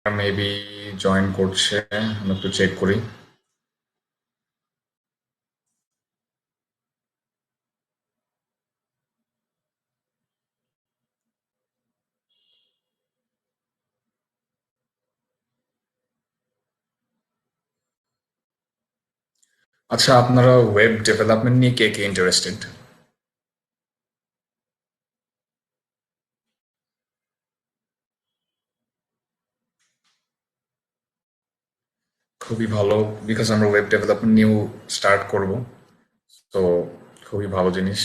Maybe join করছে, আমি একটু চেক করি। আচ্ছা, আপনারা ওয়েব ডেভেলপমেন্ট নিয়ে কে কে ইন্টারেস্টেড? খুবই ভালো, বিকজ আমরা ওয়েব ডেভেলপমেন্ট নিয়েও স্টার্ট করব। তো খুবই ভালো জিনিস।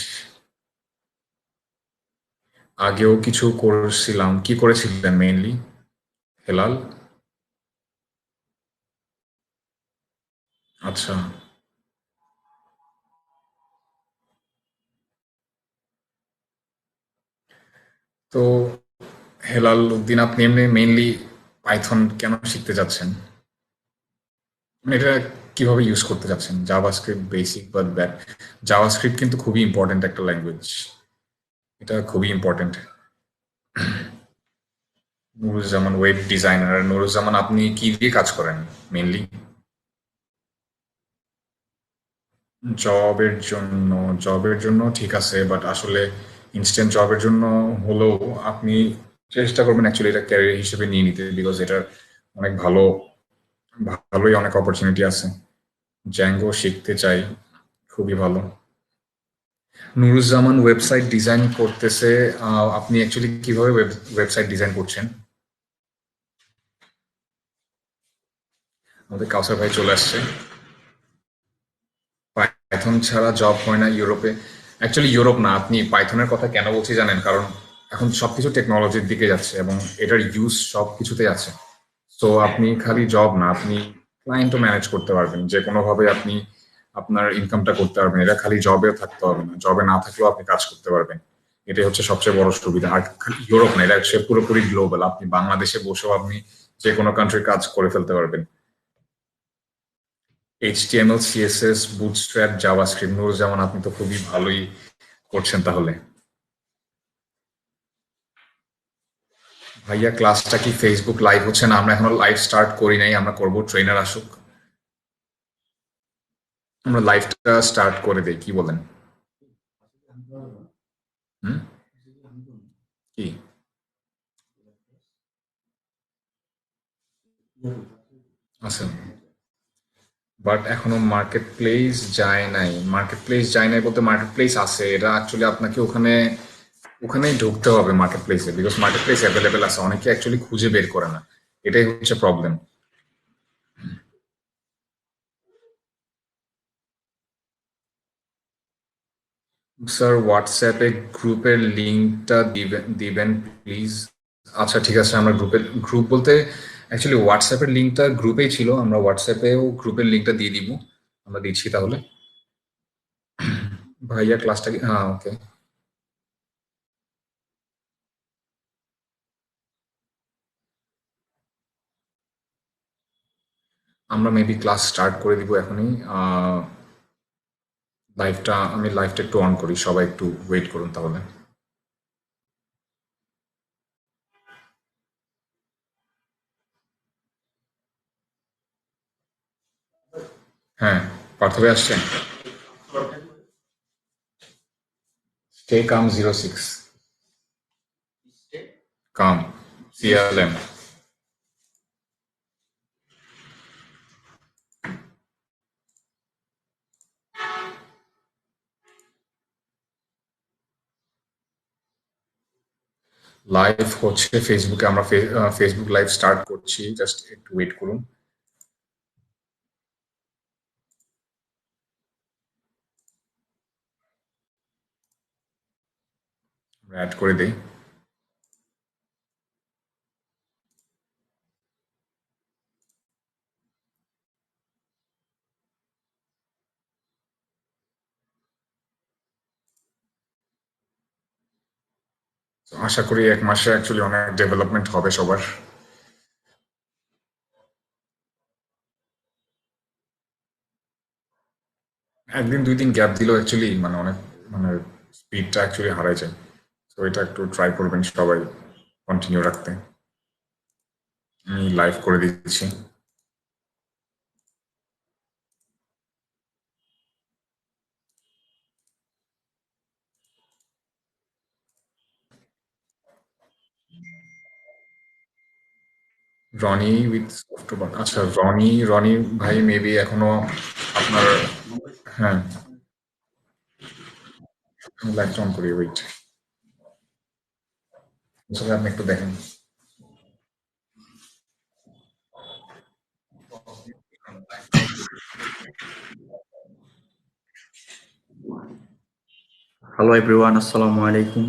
আগেও কিছু করছিলাম, কি করেছিলেন মেইনলি হেলাল? আচ্ছা। তো হেলাল উদ্দিন, আপনি এমনি মেইনলি পাইথন কেন শিখতে যাচ্ছেন? মানে এটা কিভাবে ইউজ করতে যাচ্ছেন? জাভাস্ক্রিপ্ট বেসিক বা ব্যাক? জাভাস্ক্রিপ্ট কিন্তু খুবই ইম্পর্ট্যান্ট একটা ল্যাঙ্গুয়েজ। এটা খুবই important. Nuruzzaman web designer. Nuruzzaman, আপনি কি দিয়ে কাজ করেন মেইনলি? জবের জন্য? জবের জন্য ঠিক আছে, বাট আসলে ইনস্ট্যান্ট জবের জন্য হলেও আপনি চেষ্টা করবেন অ্যাকচুয়ালি এটা ক্যারিয়ার হিসেবে নিয়ে নিতে, বিকজ এটার অনেক ভালোই অনেক অপরচুনিটি আছে। জ্যাঙ্গো শিখতে চাই, খুবই ভালো। নুরুজ্জামান ওয়েবসাইট ডিজাইন করতেছে। আপনি অ্যাকচুয়ালি কিভাবে ওয়েবসাইট ডিজাইন করছেন? আমাদের কাউসার ভাই চলে আসছে। পাইথন ছাড়া জব হয় না ইউরোপে। অ্যাকচুয়ালি ইউরোপ না, আপনি পাইথনের কথা কেন বলছি জানেন? কারণ এখন সবকিছু টেকনোলজির দিকে যাচ্ছে এবং এটার ইউজ সব কিছুতেই আছে। তো আপনি খালি জব না, আপনি ক্লায়েন্টও ম্যানেজ করতে পারবেন যে কোনোভাবে। আপনি আপনার ইনকামটা করতে পারবেন, এটা খালি জবে থাকতে হবে না, জবে না থাকলেও আপনি কাজ করতে পারবেন। এটাই হচ্ছে সবচেয়ে বড় সুবিধা। আর খালি ইউরোপ না, এটা হচ্ছে পুরোপুরি গ্লোবাল। আপনি বাংলাদেশে বসেও আপনি যে কোনো কান্ট্রির কাজ করে ফেলতে পারবেন। HTML, CSS, bootstrap, JavaScript. যেমন আপনি তো খুবই ভালোই করছেন তাহলে। ভাইয়া, ক্লাসটা কি ফেসবুক লাইভ হচ্ছে? না, আমরা এখনো লাইভ স্টার্ট করি নাই, আমরা করব, ট্রেনার আসুক। আমরা লাইভটা স্টার্ট করে দেই, কি বলেন? হুম? কি? আচ্ছা, বাট এখনো মার্কেট প্লেস যায় নাই। মার্কেট প্লেস যায় নাই বলতে, মার্কেট প্লেস আছে, এটা অ্যাকচুয়ালি আপনাকে ওখানেই ঢুকতে হবে মার্কেট প্লেসে, বিকজ মার্কেট প্লেস অ্যাভেলেবেল আছে, অনেকে অ্যাকচুয়ালি খুঁজে বের করে না। এটাই হচ্ছে প্রবলেম। স্যার, হোয়াটসঅ্যাপে গ্রুপের লিঙ্কটা দিবেন দিবেন প্লিজ। আচ্ছা ঠিক আছে, আমরা গ্রুপ বলতে অ্যাকচুয়ালি হোয়াটসঅ্যাপের লিঙ্কটা গ্রুপেই ছিল, আমরা হোয়াটসঅ্যাপেও গ্রুপের লিঙ্কটা দিয়ে দিব। আমরা দিচ্ছি তাহলে। ভাইয়া ক্লাসটা কি, হ্যাঁ ওকে। আমরা মেবি ক্লাস স্টার্ট করে দিব এখনই। আমি লাইভটা একটু অন করি, সবাই একটু ওয়েট করুন তাহলে। হ্যাঁ, পার্থ ভাই আসছেন। Stay calm 06। কাম, CLM। লাইভ হচ্ছে ফেসবুকে, আমরা ফেসবুক লাইভ স্টার্ট করছি, জাস্ট একটু ওয়েট করুন। অ্যাড করে দিই। তো আশা করি 1 মাসে অ্যাকচুয়ালি অনেক ডেভেলপমেন্ট হবে সবার। একদিন 2 দিন গ্যাপ দিলেও অ্যাকচুয়ালি মানে অনেক, মানে স্পিডটা অ্যাকচুয়ালি হারায় যায়। তো এটা একটু ট্রাই করবেন সবাই কন্টিনিউ রাখতে। আমি লাইভ করে দিচ্ছি। রনি উইথ অক্টোবর, আচ্ছা রনি, রনি ভাই মেবি এখনো আপনার, হ্যাঁ লাইভটা অন করি, ওয়েট, আসলে আপনি একটু দেখেন। হ্যালো এভরিওয়ান, আসসালামু আলাইকুম।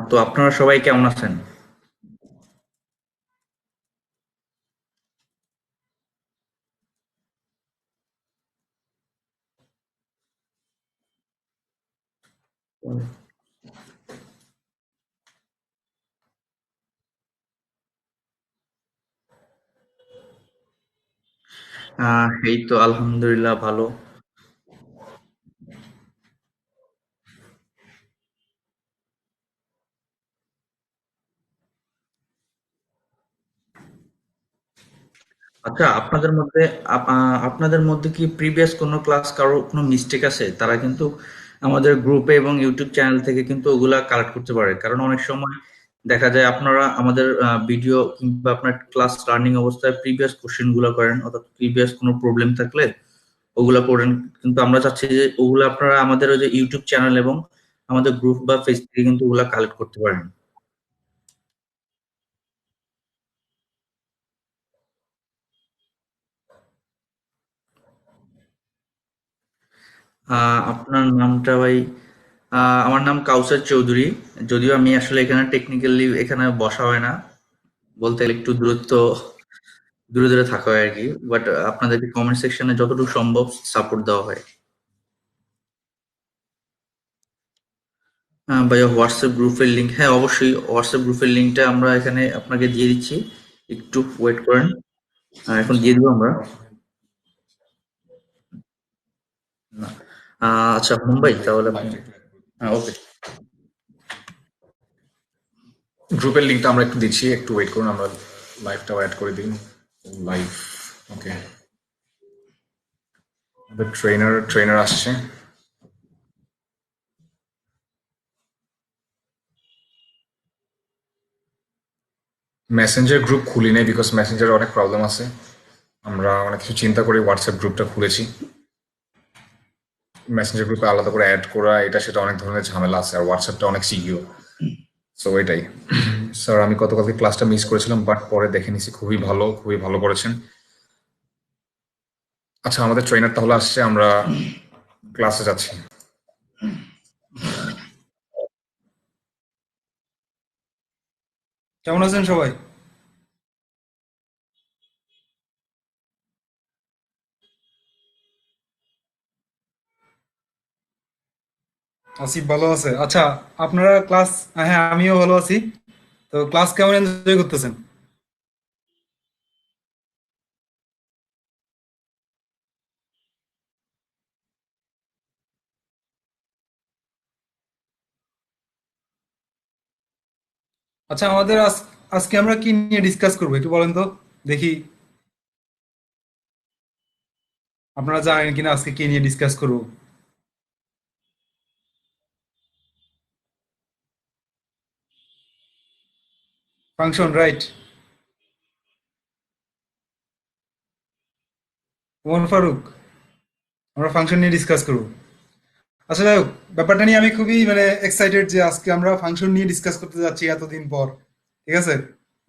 তো আপনারা সবাই কেমন আছেন? এই তো আলহামদুলিল্লাহ ভালো। আচ্ছা, আপনাদের মধ্যে কি প্রিভিয়াস কোনো ক্লাস কারো কোনো মিস্টেক আছে? তারা কিন্তু আমাদের গ্রুপে এবং ইউটিউব চ্যানেল থেকে কিন্তু ওগুলা কালেক্ট করতে পারে। কারণ অনেক সময় দেখা যায় আপনারা আমাদের ভিডিও কিংবা আপনার ক্লাস রানিং অবস্থায় প্রিভিয়াস কোশ্চেন গুলো করেন, অর্থাৎ প্রিভিয়াস কোনো প্রবলেম থাকলে ওগুলা করেন। কিন্তু আমরা চাচ্ছি যে ওগুলা আপনারা আমাদের ওই যে ইউটিউব চ্যানেল এবং আমাদের গ্রুপ বা পেজ থেকে কিন্তু ওগুলা কালেক্ট করতে পারেন। আপনার নামটা ভাই? আমার নাম কাউসার চৌধুরী। যদিও আমি আসলে এখানে টেকনিক্যালি এখানে বসা হয় না, বলতে গেলে একটু দূরে দূরে থাকা হয় আর কি। বাট আপনাদেরকে কমেন্ট সেকশনে যতটুকু সম্ভব সাপোর্ট দেওয়া হয়। ভাইয়া হোয়াটসঅ্যাপ গ্রুপের লিঙ্ক, হ্যাঁ অবশ্যই হোয়াটসঅ্যাপ গ্রুপের লিঙ্কটা আমরা এখানে আপনাকে দিয়ে দিচ্ছি। একটু ওয়েট করেন, এখন দিয়ে দিব আমরা। না। আচ্ছা মুম্বাই, তাহলে হ্যাঁ ওকে। গ্রুপের লিঙ্কটা আমরা একটু দিচ্ছি, একটু ওয়েট করুন, আমরা লাইভটাও অ্যাড করে দিই। লাইভ, ওকে, ট্রেনার ট্রেনার আসছে। মেসেঞ্জার গ্রুপ খুলি নাই, বিকজ মেসেঞ্জারে অনেক প্রবলেম আছে। আমরা অনেক কিছু চিন্তা করে হোয়াটসঅ্যাপ গ্রুপটা খুলেছি। মেসেঞ্জার গ্রুপে আলাদা করে অ্যাড করা এটা সেটা অনেক ধরনের ঝামেলা আছে, আর হোয়াটসঅ্যাপটা অনেক সিকিউর। সো এটাই। স্যার আমি গতকালকে ক্লাসটা মিস করেছিলাম, বাট পরে দেখে নিছি, খুবই ভালো, খুবই ভালো করেছেন। আচ্ছা আমাদের ট্রেনার তাহলে আসছে, আমরা ক্লাসে যাচ্ছি। কেমন আছেন সবাই? আসিফ ভালো আছে? আচ্ছা, আপনারা ক্লাস, হ্যাঁ আমিও ভালো আছি। তো ক্লাস কেমন এনজয় করতেছেন? আচ্ছা, আজকে আমরা কি নিয়ে ডিসকাস করবো একটু বলেন তো, দেখি আপনারা জানেন কিনা আজকে কি নিয়ে ডিসকাস করবো। Function, right? ওমর ফারুক, আমরা ফাংশন নিয়ে ডিসকাস করবো। আচ্ছা যাই হোক, ব্যাপারটা নিয়ে আমি খুবই মানে এক্সাইটেড যে আজকে আমরা ফাংশন নিয়ে ডিসকাস করতে যাচ্ছি এতদিন পর। ঠিক আছে,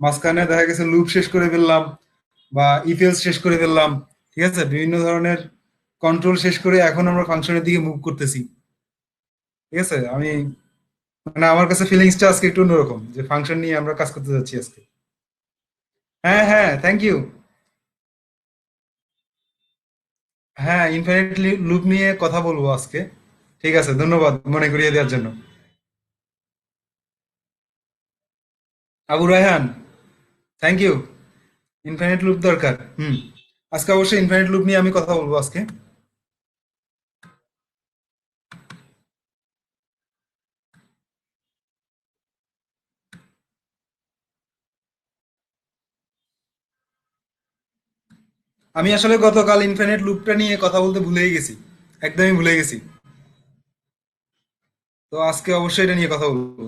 মাঝখানে দেখা গেছে লুপ শেষ করে ফেললাম বা ইফেলস শেষ করে ফেললাম। ঠিক আছে, বিভিন্ন ধরনের কন্ট্রোল শেষ করে এখন আমরা ফাংশনের দিকে মুভ করতেছি। ঠিক আছে, আমি মানে আমার কাছে ফিলিংসটা আজকে একটু অন্যরকম যে ফাংশন নিয়ে আমরা কাজ করতে যাচ্ছি আজকে। হ্যাঁ হ্যাঁ, থ্যাংক ইউ। হ্যাঁ, ইনফিনিট লুপ নিয়ে কথা বলবো আজকে। ঠিক আছে, ধন্যবাদ মনে করিয়ে দেওয়ার জন্য। Abu Rayhan, thank you. Infinite loop দরকার, হুম। আজকে অবশ্যই ইনফিনিট লুপ নিয়ে আমি কথা বলবো আজকে। আমি আসলে গতকাল ইনফিনিট লুপটা নিয়ে কথা বলতে ভুলেই গেছি, একদমই ভুলে গেছি। তো আজকে অবশ্যই এটা নিয়ে কথা বলবো।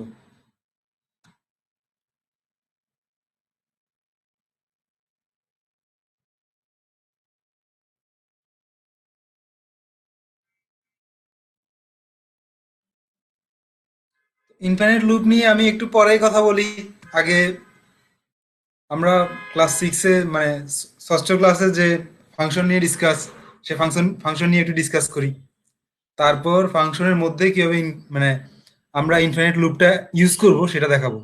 ইনফিনিট লুপ নিয়ে আমি একটু পরেই কথা বলি। আগে আমরা ক্লাস সিক্সে মানে ষষ্ঠ ক্লাসে যে ফাংশন নিয়ে সে ফাংশন নিয়ে একটু ডিসকাস করি। তারপর ফাংশনের মধ্যে কিভাবে মানে আমরা ইনফিনিট লুপটা ইউজ করব সেটা দেখাবো।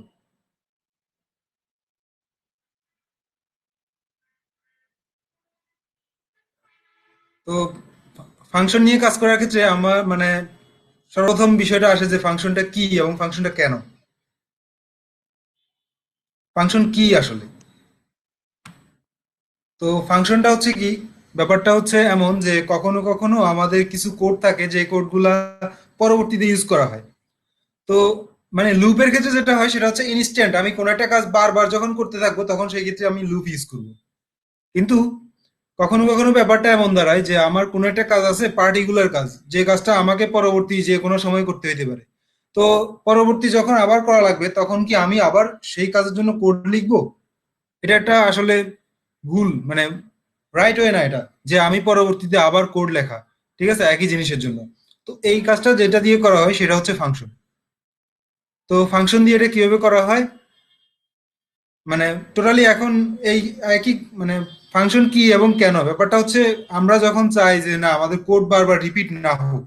তো ফাংশন নিয়ে কাজ করার ক্ষেত্রে আমার মানে সর্বপ্রথম বিষয়টা আসে যে ফাংশনটা কি এবং ফাংশনটা কেন। ফাংশন কি আসলে? তো ফাংশনটা হচ্ছে কি, ব্যাপারটা হচ্ছে এমন যে কখনো কখনো আমাদের কিছু কোড থাকে যে কোডগুলা পরবর্তীতে ইউজ করা হয়। তো মানে লুপের ক্ষেত্রে যেটা হয় সেটা হচ্ছে ইনস্ট্যান্ট, আমি কোনো একটা কাজ বারবার যখন করতে থাকবো তখন সেই ক্ষেত্রে আমি লুপ ইউজ করবো। কিন্তু কখনো কখনো ব্যাপারটা এমন দাঁড়ায় যে আমার কোনো একটা কাজ আছে, পার্টিকুলার কাজ, যে কাজটা আমাকে পরবর্তী যে কোনো সময় করতে হইতে পারে। তো পরবর্তী যখন আবার করা লাগবে তখন কি আমি আবার সেই কাজের জন্য কোড লিখবো? এটা একটা আসলে ভুল, মানে রাইট ওয়ে না এটা, যে আমি পরবর্তীতে আবার কোড লেখা, ঠিক আছে, একই জিনিসের জন্য। তো এই কাজটা যেটা দিয়ে করা হয় সেটা হচ্ছে ফাংশন। তো ফাংশন দিয়ে এটা কিভাবে করা হয়, মানে টোটালি এখন এই একই মানে ফাংশন কি এবং কেন, ব্যাপারটা হচ্ছে আমরা যখন চাই যে না আমাদের কোড বারবার রিপিট না হোক,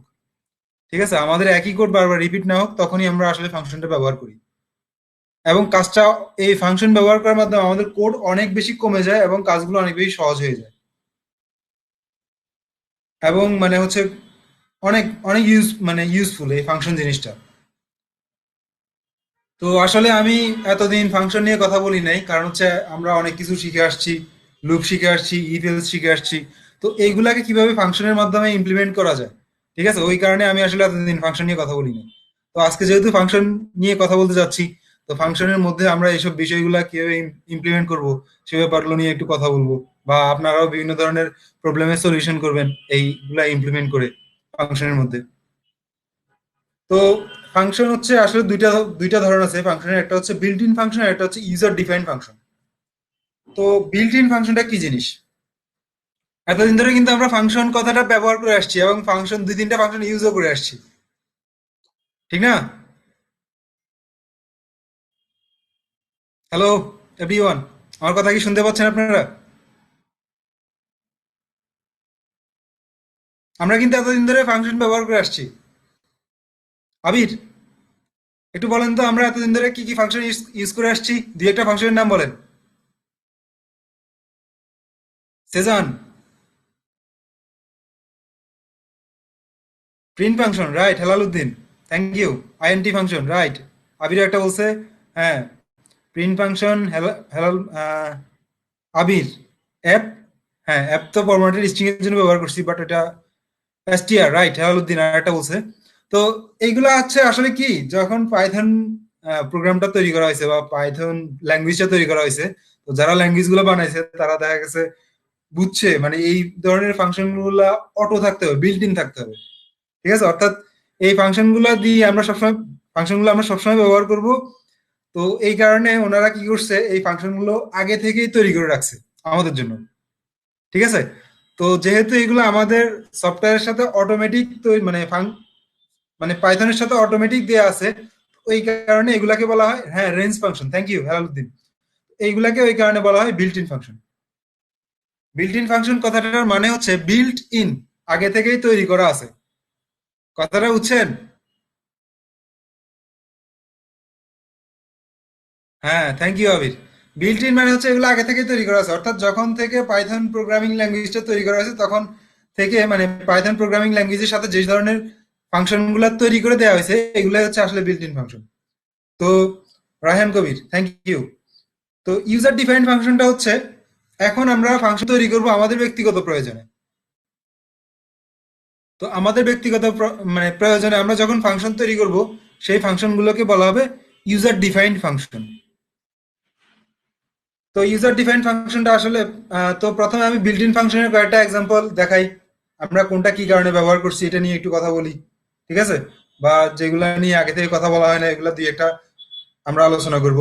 ঠিক আছে, আমাদের একই কোড বারবার রিপিট না হোক, তখনই আমরা আসলে ফাংশনটা ব্যবহার করি। এবং কাজটা এই ফাংশন ব্যবহার করার মাধ্যমে আমাদের কোড অনেক বেশি কমে যায় এবং কাজগুলো অনেক বেশি সহজ হয়ে যায়। এবং মানে হচ্ছে অনেক অনেক ইউজফুল এই ফাংশন জিনিসটা। তো আসলে আমি এতদিন ফাংশন নিয়ে কথা বলি নাই, কারণ হচ্ছে আমরা অনেক কিছু শিখে আসছি, লুপ শিখে আসছি, ইফ এলস শিখে আসছি। তো এইগুলাকে কিভাবে ফাংশনের মাধ্যমে ইমপ্লিমেন্ট করা যায়, ঠিক আছে, ওই কারণে আমি আসলে এতদিন ফাংশন নিয়ে কথা বলি নাই। তো আজকে যেহেতু ফাংশন নিয়ে কথা বলতে যাচ্ছি, তো ফাংশনের মধ্যে আমরা এইসব বিষয়গুলা কিভাবে ইমপ্লিমেন্ট করব সে ব্যাপারগুলো নিয়ে একটু কথা বলবো। বা আপনারাও বিভিন্ন ধরনের প্রবলেমের সলিউশন করবেন এইগুলা ইমপ্লিমেন্ট করে ফাংশনের মধ্যে। তো ফাংশন হচ্ছে আসলে দুইটা দুইটা ধরন আছে ফাংশনের, একটা হচ্ছে বিল্ট ইন ফাংশন আর একটা হচ্ছে ইউজার ডিফাইন্ড ফাংশন। তো বিল্ট ইন ফাংশনটা কি জিনিস? এতদিন ধরে কিন্তু আমরা ফাংশন কথাটা ব্যবহার করে আসছি এবং ফাংশন দুই তিনটা ফাংশন ইউজও করে আসছি, ঠিক না? হ্যালো এভরিওয়ান, আমার কথা কি শুনতে পাচ্ছেন আপনারা? আমরা কিন্তু এতদিন ধরে ফাংশন ব্যবহার করে আসছি। আবির, একটু বলেন তো আমরা এতদিন ধরে কি কি ফাংশন ইউজ করে আসছি, দুই একটা ফাংশনের নাম বলেন। Sejan, print function, right, Helaluddin, thank you. INT function, right, Abir একটা বলছে। হ্যাঁ, print function, Helal Abir, app, হ্যাঁ অ্যাপ তো ফরম্যাটেড স্ট্রিং এর জন্য ব্যবহার করছি, বাট এটা এসটিআর, রাইট, হেলালুদ্দিন আর একটা বলছে। তো এইগুলা হচ্ছে আসলে কি, যখন পাইথন প্রোগ্রামটা তৈরি করা হয়েছে বা পাইথন ল্যাঙ্গুয়েজটা তৈরি করা হয়েছে, তো যারা ল্যাঙ্গুয়েজ গুলো বানাইছে তারা দেখা গেছে বুঝছে মানে এই ধরনের ফাংশন গুলা অটো থাকতে হবে, বিল্ট ইন থাকতে হবে, ঠিক আছে, অর্থাৎ এই ফাংশন গুলা দিয়ে আমরা সবসময় ফাংশন গুলো আমরা সবসময় ব্যবহার করব। তো এই কারণে ওনারা কি করছে, এই ফাংশন গুলো আগে থেকেই তৈরি করে রাখছে আমাদের জন্য, ঠিক আছে। তো যেহেতু এগুলো আমাদের সফটওয়্যারের সাথে অটোমেটিক মানে পাইথনের সাথে অটোমেটিক দেয়া আছে, ওই কারণে এগুলাকে বলা হয়, হ্যাঁ range function, thank you Helaluddin, এইগুলাকে ওই কারণে বলা হয় built in function. Built in function কথাটার মানে হচ্ছে বিল্ট ইন, আগে থেকেই তৈরি করা আছে, কথাটা বুঝছেন? হ্যাঁ thank you Abir. Built in মানে হচ্ছে এগুলো আগে থেকে তৈরি করা আছে, অর্থাৎ যখন থেকে পাইথন প্রোগ্রামিং ল্যাঙ্গুয়েজটা তৈরি করা হয়েছে তখন থেকে মানে পাইথন প্রোগ্রামিং ল্যাঙ্গুয়েজের সাথে যে ধরনের ফাংশন গুলা তৈরি করে দেওয়া হয়েছে এগুলাই হচ্ছে আসলে বিল্ট ইন ফাংশন। তো রায়হান কবির, থ্যাংক ইউ। তো ইউজার ডিফাইন্ড ফাংশনটা হচ্ছে এখন আমরা ফাংশন তৈরি করব আমাদের ব্যক্তিগত প্রয়োজনে। তো আমাদের ব্যক্তিগত মানে প্রয়োজনে আমরা যখন ফাংশন তৈরি করব সেই ফাংশনগুলোকে বলা হবে ইউজার ডিফাইন্ড ফাংশন। তো ইউজার ডিফাইন ফাংশনটা আসলে তো প্রথমে আমি বিল্ট ইন ফাংশনের কয়েকটা এক্সাম্পল দেখাই, আমরা কোনটা কি কারণে ব্যবহার করছি এটা নিয়ে একটু কথা বলি, ঠিক আছে? বা যেগুলা নিয়ে আগে থেকে কথা বলা হয় না এগুলা দুই একটা আমরা আলোচনা করব।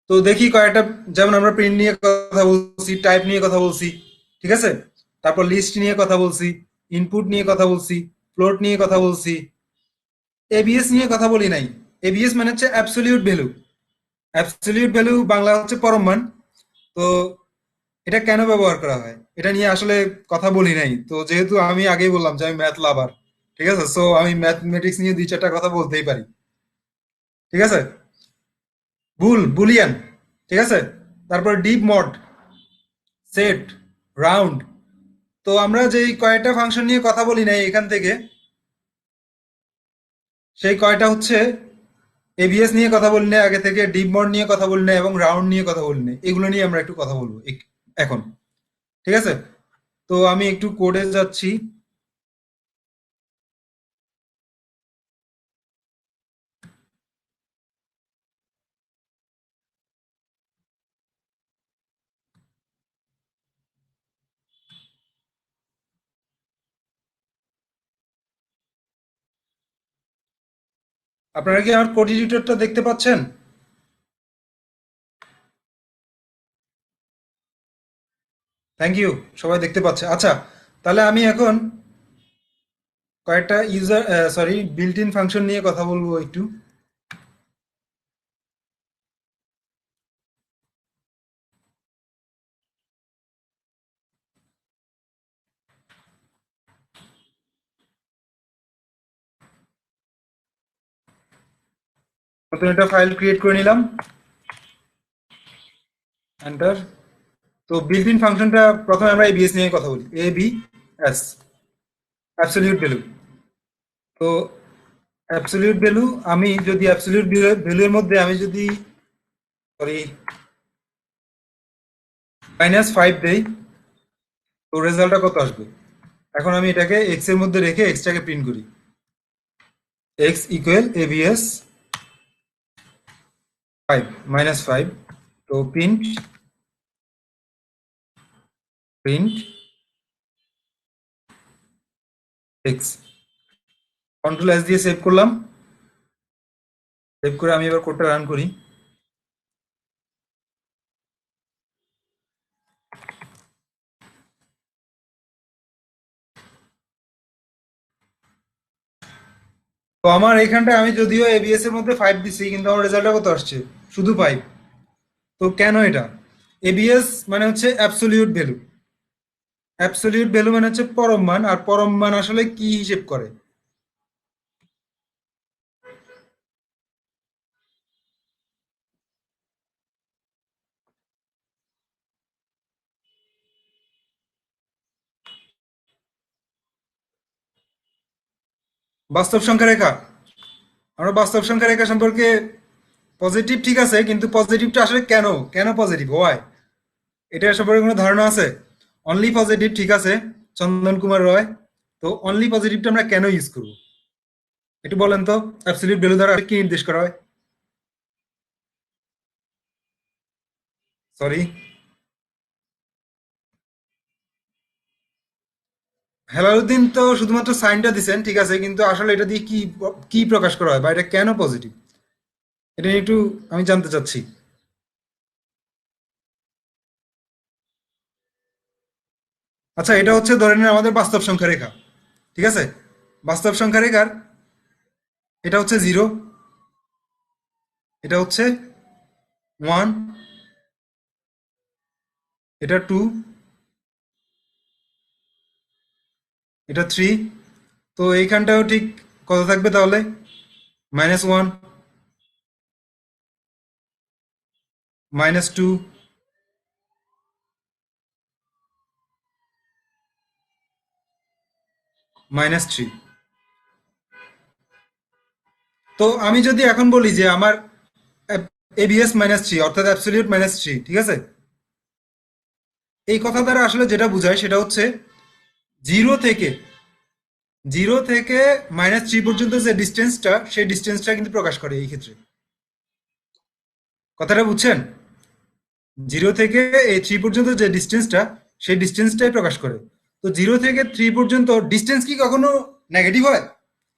তো দেখি কয়েকটা, যেমন আমরা প্রিন্ট নিয়ে কথা বলছি, টাইপ নিয়ে কথা বলছি, ঠিক আছে? তারপর লিস্ট নিয়ে কথা বলছি, ইনপুট নিয়ে কথা বলছি, ফ্লোট নিয়ে কথা বলছি, এবিএস নিয়ে কথা বলি নাই। এবিএস মানে হচ্ছে absolute value. Absolute value Bangla হচ্ছে পরম মান। তো এটা কেন ব্যবহার করা হয় এটা নিয়ে আসলে কথা বলি নাই। তো যেহেতু আমি আগেই বললাম যে আমি ম্যাথ লাভার, ঠিক আছে, সো আমি ম্যাথমেটিক্স নিয়ে দুই চারটা কথা বলতেই পারি, ঠিক আছে? বুলিয়ান, ঠিক আছে, তারপর ডিপ মড, সেট, রাউন্ড। তো আমরা যেই কয়টা ফাংশন নিয়ে কথা বলি নাই এখান থেকে, সেই কয়টা হচ্ছে এবিএস নিয়ে কথা বলি না আগে থেকে, ডিপ মড নিয়ে কথা বলি না এবং রাউন্ড নিয়ে কথা বলি না, এগুলো নিয়ে আমরা একটু কথা বলবো এখন, ঠিক আছে? তো আমি একটু কোডে যাচ্ছি। আপনারা কি আমার কোড এডিটরটা দেখতে পাচ্ছেন? থ্যাংক ইউ, সবাই দেখতে পাচ্ছে। আচ্ছা, তাহলে আমি এখন কয়েকটা user sorry built in function নিয়ে কথা বলবো একটু। নতুন একটা ফাইল ক্রিয়েট করে নিলাম, এন্টার। তো বিল্ট ইন ফাংশনটা প্রথমে আমরা এবিএস নিয়ে কথা বলি, A B S, absolute value. তো অ্যাবসলিউট ভ্যালু, আমি যদি অ্যাবসলিউট ভ্যালুর মধ্যে আমি যদি সরি -5 দেই, তো রেজাল্টটা কত আসবে? এখন আমি এটাকে এক্স এর মধ্যে রেখে এক্সটাকে প্রিন্ট করি, এক্স ইকুয়াল এবিএস 5 -5। তো print print x, control S দিয়ে সেভ করলাম। সেভ করে আমি এবার কোডটা রান করি। তো আমার এইখানটায় আমি যদিও এবিএস এর মধ্যে 5 দিছি কিন্তু আমার রেজাল্টটা কত আসছে? শুধু 5। তো কেন এটা? এবিএস মানে হচ্ছে অ্যাবসলিউট ভ্যালু। অ্যাবসলিউট ভ্যালু মানে হচ্ছে পরম মান, আর পরম মান আসলে কি হিসেব করে? বাস্তব সংখ্যা রেখা। আমরা বাস্তব সংখ্যা রেখা সম্পর্কে পজিটিভ, ঠিক আছে, কিন্তু পজিটিভটা আসলে কেন, কেন পজিটিভ হয় এটা সম্পর্কে কোনো ধারণা আছে? অনলি পজিটিভ, ঠিক আছে, চন্দন কুমার রয়। তো অনলি পজিটিভটা আমরা কেন ইউজ করব একটু বলেন তো? অ্যাবসলিউট ভ্যালু দ্বারা কি নির্দেশ করা হয়? সরি, হেলালুদ্দিন তো শুধুমাত্র সাইনটা দিছেন, ঠিক আছে, কিন্তু আসলে এটা দিয়ে কি কি প্রকাশ করা হয় বা এটা কেন পজিটিভ এটা নিয়ে একটু আমি জানতে চাচ্ছি। আচ্ছা, এটা হচ্ছে ধরে নিন আমাদের বাস্তব সংখ্যা রেখা, ঠিক আছে? বাস্তব সংখ্যা রেখার এটা হচ্ছে 0, এটা হচ্ছে 1, এটা 2, এটা 3। তো এইখানটাও ঠিক কত থাকবে তাহলে? -1, -2, -3। তো আমি যদি এখন বলি যে আমার এবিএস -3 অর্থাৎ অ্যাবসলিউট -3, ঠিক আছে, এই কথা দ্বারা আসলে যেটা বোঝায় সেটা হচ্ছে জিরো থেকে -3 পর্যন্ত যে ডিস্টেন্সটা, সেই ডিস্টেন্সটা কিন্তু প্রকাশ করে এই ক্ষেত্রে। কথাটা বুঝছেন? জিরো থেকে এই থ্রি পর্যন্ত যে ডিস্টেন্সটা, সেই ডিস্টেন্সটাই প্রকাশ করে। তো জিরো থেকে থ্রি পর্যন্ত ডিস্টেন্স কি কখনো নেগেটিভ হয়?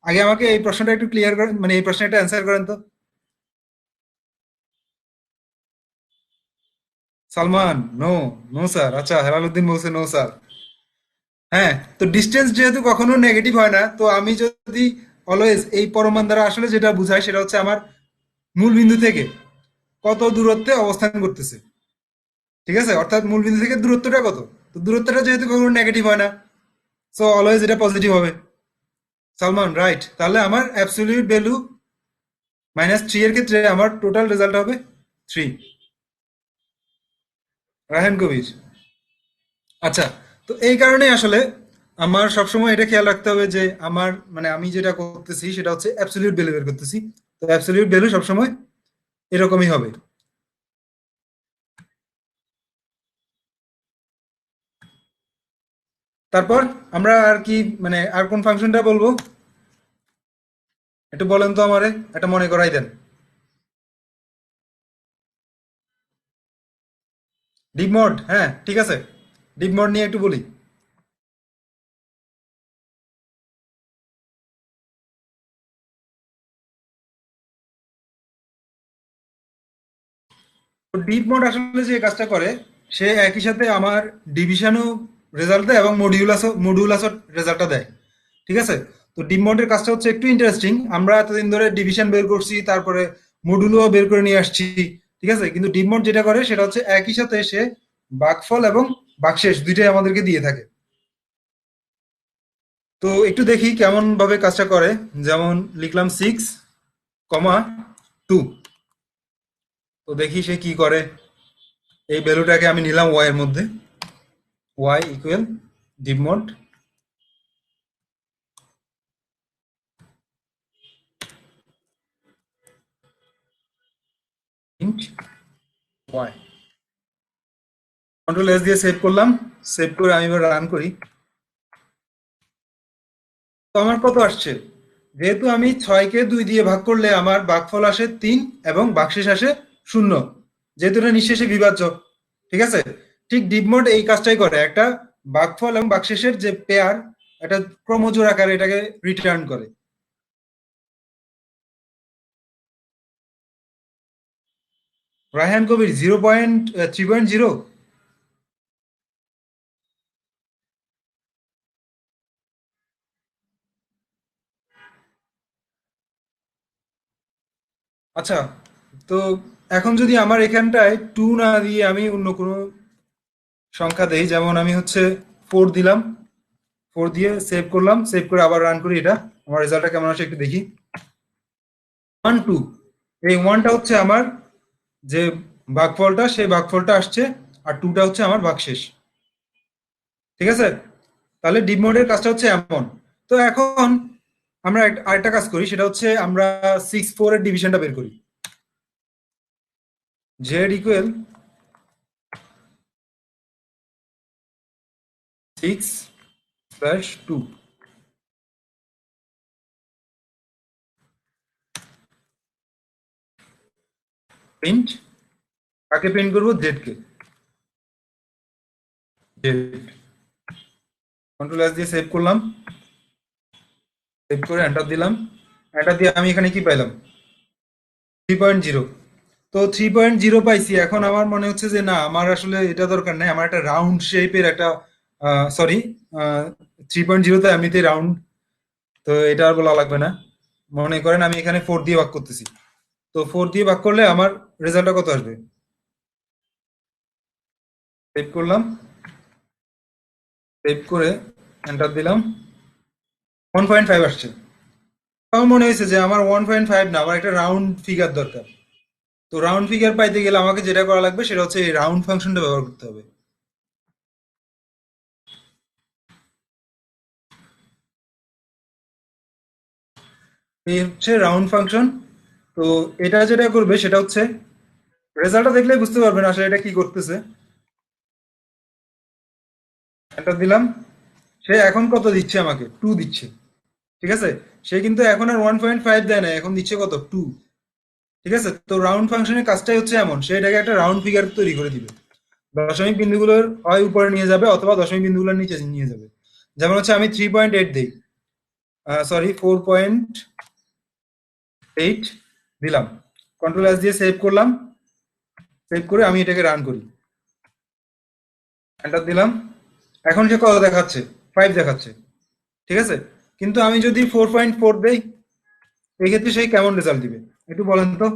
আগে আমাকে এই প্রশ্নটা একটু ক্লিয়ার করেন, মানে এই প্রশ্নের একটা অ্যান্সার করেন তো। Salman, no, no sir. আচ্ছা, হেলালুদ্দিন বলছে নো স্যার। হ্যাঁ, তো ডিস্টেন্স যেহেতু কখনো নেগেটিভ হয় না, তো আমি যদি অলওয়েজ এই পরমাণ দ্বারা আসলে যেটা বোঝায় সেটা হচ্ছে আমার মূল বিন্দু থেকে কত দূরত্বে অবস্থান করতেছে। ঠিক আছে, অর্থাৎ মূল বিন্দু থেকে দূরত্বটা কত। তো দূরত্বটা যেহেতু কখনো নেগেটিভ হয় না, সো অলওয়েজ এটা পজিটিভ হবে। সালমান, রাইট। তাহলে আমার অ্যাবসলিউট ভ্যালু মাইনাস থ্রি এর ক্ষেত্রে আমার টোটাল রেজাল্ট হবে থ্রি। রায়হান কবির। আচ্ছা, তো এই কারণে আসলে আমার সবসময় এটা খেয়াল রাখতে হবে যে আমার মানে আমি যেটা করতেছি সেটা হচ্ছে অ্যাবসলিউট ভ্যালু বের করতেছি। তো অ্যাবসলিউট ভ্যালু সবসময় এরকমই হবে। তারপর আমরা আর কি, মানে আর কোন ফাংশনটা বলবো একটু বলেন তো আমারে, এটা মনে করাই দেন। ডিপ মোড, হ্যাঁ ঠিক আছে, ডিপ মোড নিয়ে একটু বলি। তো ডিপ মোড আসলে যে কাজটা করে, সে একই সাথে আমার ডিভিশনও রেজাল্ট দেয় এবং মডিউলাসও রেজাল্টটা দেয়। ঠিক আছে, তো ডিপ মোডের কাজটা হচ্ছে একটু ইন্টারেস্টিং। আমরা এতদিন ধরে ডিভিশন বের করছি, তারপরে মডুলো বের করে নিয়ে আসছি। ঠিক আছে, কিন্তু ডিপ মোড যেটা করে সেটা হচ্ছে একই সাথে সে ভাগফল এবং ভাগশেষ দুইটাই আমাদেরকে দিয়ে থাকে। তো একটু দেখি কেমন ভাবে কাজটা করে। যেমন লিখলাম 6, 2। তো দেখি সে কি করে। এই ভ্যালুটাকে আমি নিলাম y এর মধ্যে, y equal deep mode int y। Control S দিয়ে সেভ করলাম। সেভ করে আমি এবার রান করি। তো আমার কত আসছে? যেহেতু আমি 6 কে 2 দিয়ে ভাগ করলে আমার ভাগফল আসে 3 এবং ভাগশেষ আসে 0, যেহেতু এটা নিঃশেষে বিভাজ্য। ঠিক আছে, ঠিক ডিপ মোড এই কাজটাই করে, একটা ভাগফল এবং ভাগশেষের যে পেয়ার, একটা ক্রমজোড় আকারে এটাকে রিটার্ন করে। রায়হান কবির 0.3.0। আচ্ছা, তো এখন যদি আমার এখানটায় টু না দিয়ে আমি অন্য কোনো সংখ্যা দেই, যেমন আমি হচ্ছে 4 দিলাম, 4 দিয়ে সেভ করলাম, সেভ করে আবার রান করি, এটা আমার রেজাল্টটা কেমন আসে একটু দেখি। 1, 2, এই ওয়ানটা হচ্ছে আমার যে ভাগফলটা, সেই ভাগফলটা আসছে, আর টুটা হচ্ছে আমার ভাগশেষ। ঠিক আছে, তাহলে ডিপ মোডের কাজটা হচ্ছে এমন। তো এখন আমরা আরেকটা কাজ করি, সেটা হচ্ছে আমরা 6, 4 এর ডিভিশনটা বের করি। Z equal 6/2। প্রিন্ট, কাকে প্রিন্ট করবো? জেড কে। জেড। কন্ট্রোল এস দিয়ে সেভ করলাম, সেভ করে এন্টার দিলাম। এন্টার দিয়ে আমি এখানে কি পাইলাম? 3.0। তো 3.0 পাইছি। এখন আমার মনে হচ্ছে যে না, আমার আসলে এটা দরকার নাই, আমার একটা রাউন্ড শেপের একটা, সরি, 3.0 তো এমনিতেই রাউন্ড, তো এটা আর বলা লাগবে না। মনে করেন আমি এখানে 4 দিয়ে ভাগ করতেছি। তো 4 দিয়ে ভাগ করলে আমার রেজাল্টটা কত আসবে? সেভ করলাম, সেভ করে এন্টার দিলাম। 1.5 আসছে। আমার মনে হয়েছে যে আমার 1.5 না, আমার একটা রাউন্ড ফিগার দরকার। তো রাউন্ড ফিগার পাইতে গেলে আমাকে যেটা করা লাগবে সেটা হচ্ছে এই রাউন্ড ফাংশনটা ব্যবহার করতে হবে। এই হচ্ছে রাউন্ড ফাংশন। তো এটা যেটা করবে সেটা হচ্ছে, রেজাল্টটা দেখলেই বুঝতে পারবেন আসলে এটা কি করতেছে। এটা দিলাম, সে এখন কত দিচ্ছে? আমাকে 2 দিচ্ছে। ঠিক আছে, সে কিন্তু এখন আর 1.5 দেয় না, এখন দিচ্ছে কত? 2। ঠিক আছে? তো রাউন্ড ফাংশনের কাজটাই হচ্ছে এমন, সে এটাকে একটা রাউন্ড ফিগার তৈরি করে দিবে। দশমিক বিন্দুগুলোর হয় উপরে নিয়ে যাবে অথবা দশমিক বিন্দুগুলোর নিচে নিয়ে যাবে। যেমন হচ্ছে আমি 3.8 দিই, সরি 4.8 দিলাম, কন্ট্রোল এস দিয়ে সেভ করলাম, সেভ করে আমি এটাকে রান করি, এন্টার দিলাম। এখন সে কত দেখাচ্ছে? 5 দেখাচ্ছে, ঠিক আছে? কিন্তু আমি যদি 4.4 দেই, এই ক্ষেত্রে সেই কেমন রেজাল্ট দিবে একটু বলেন তো।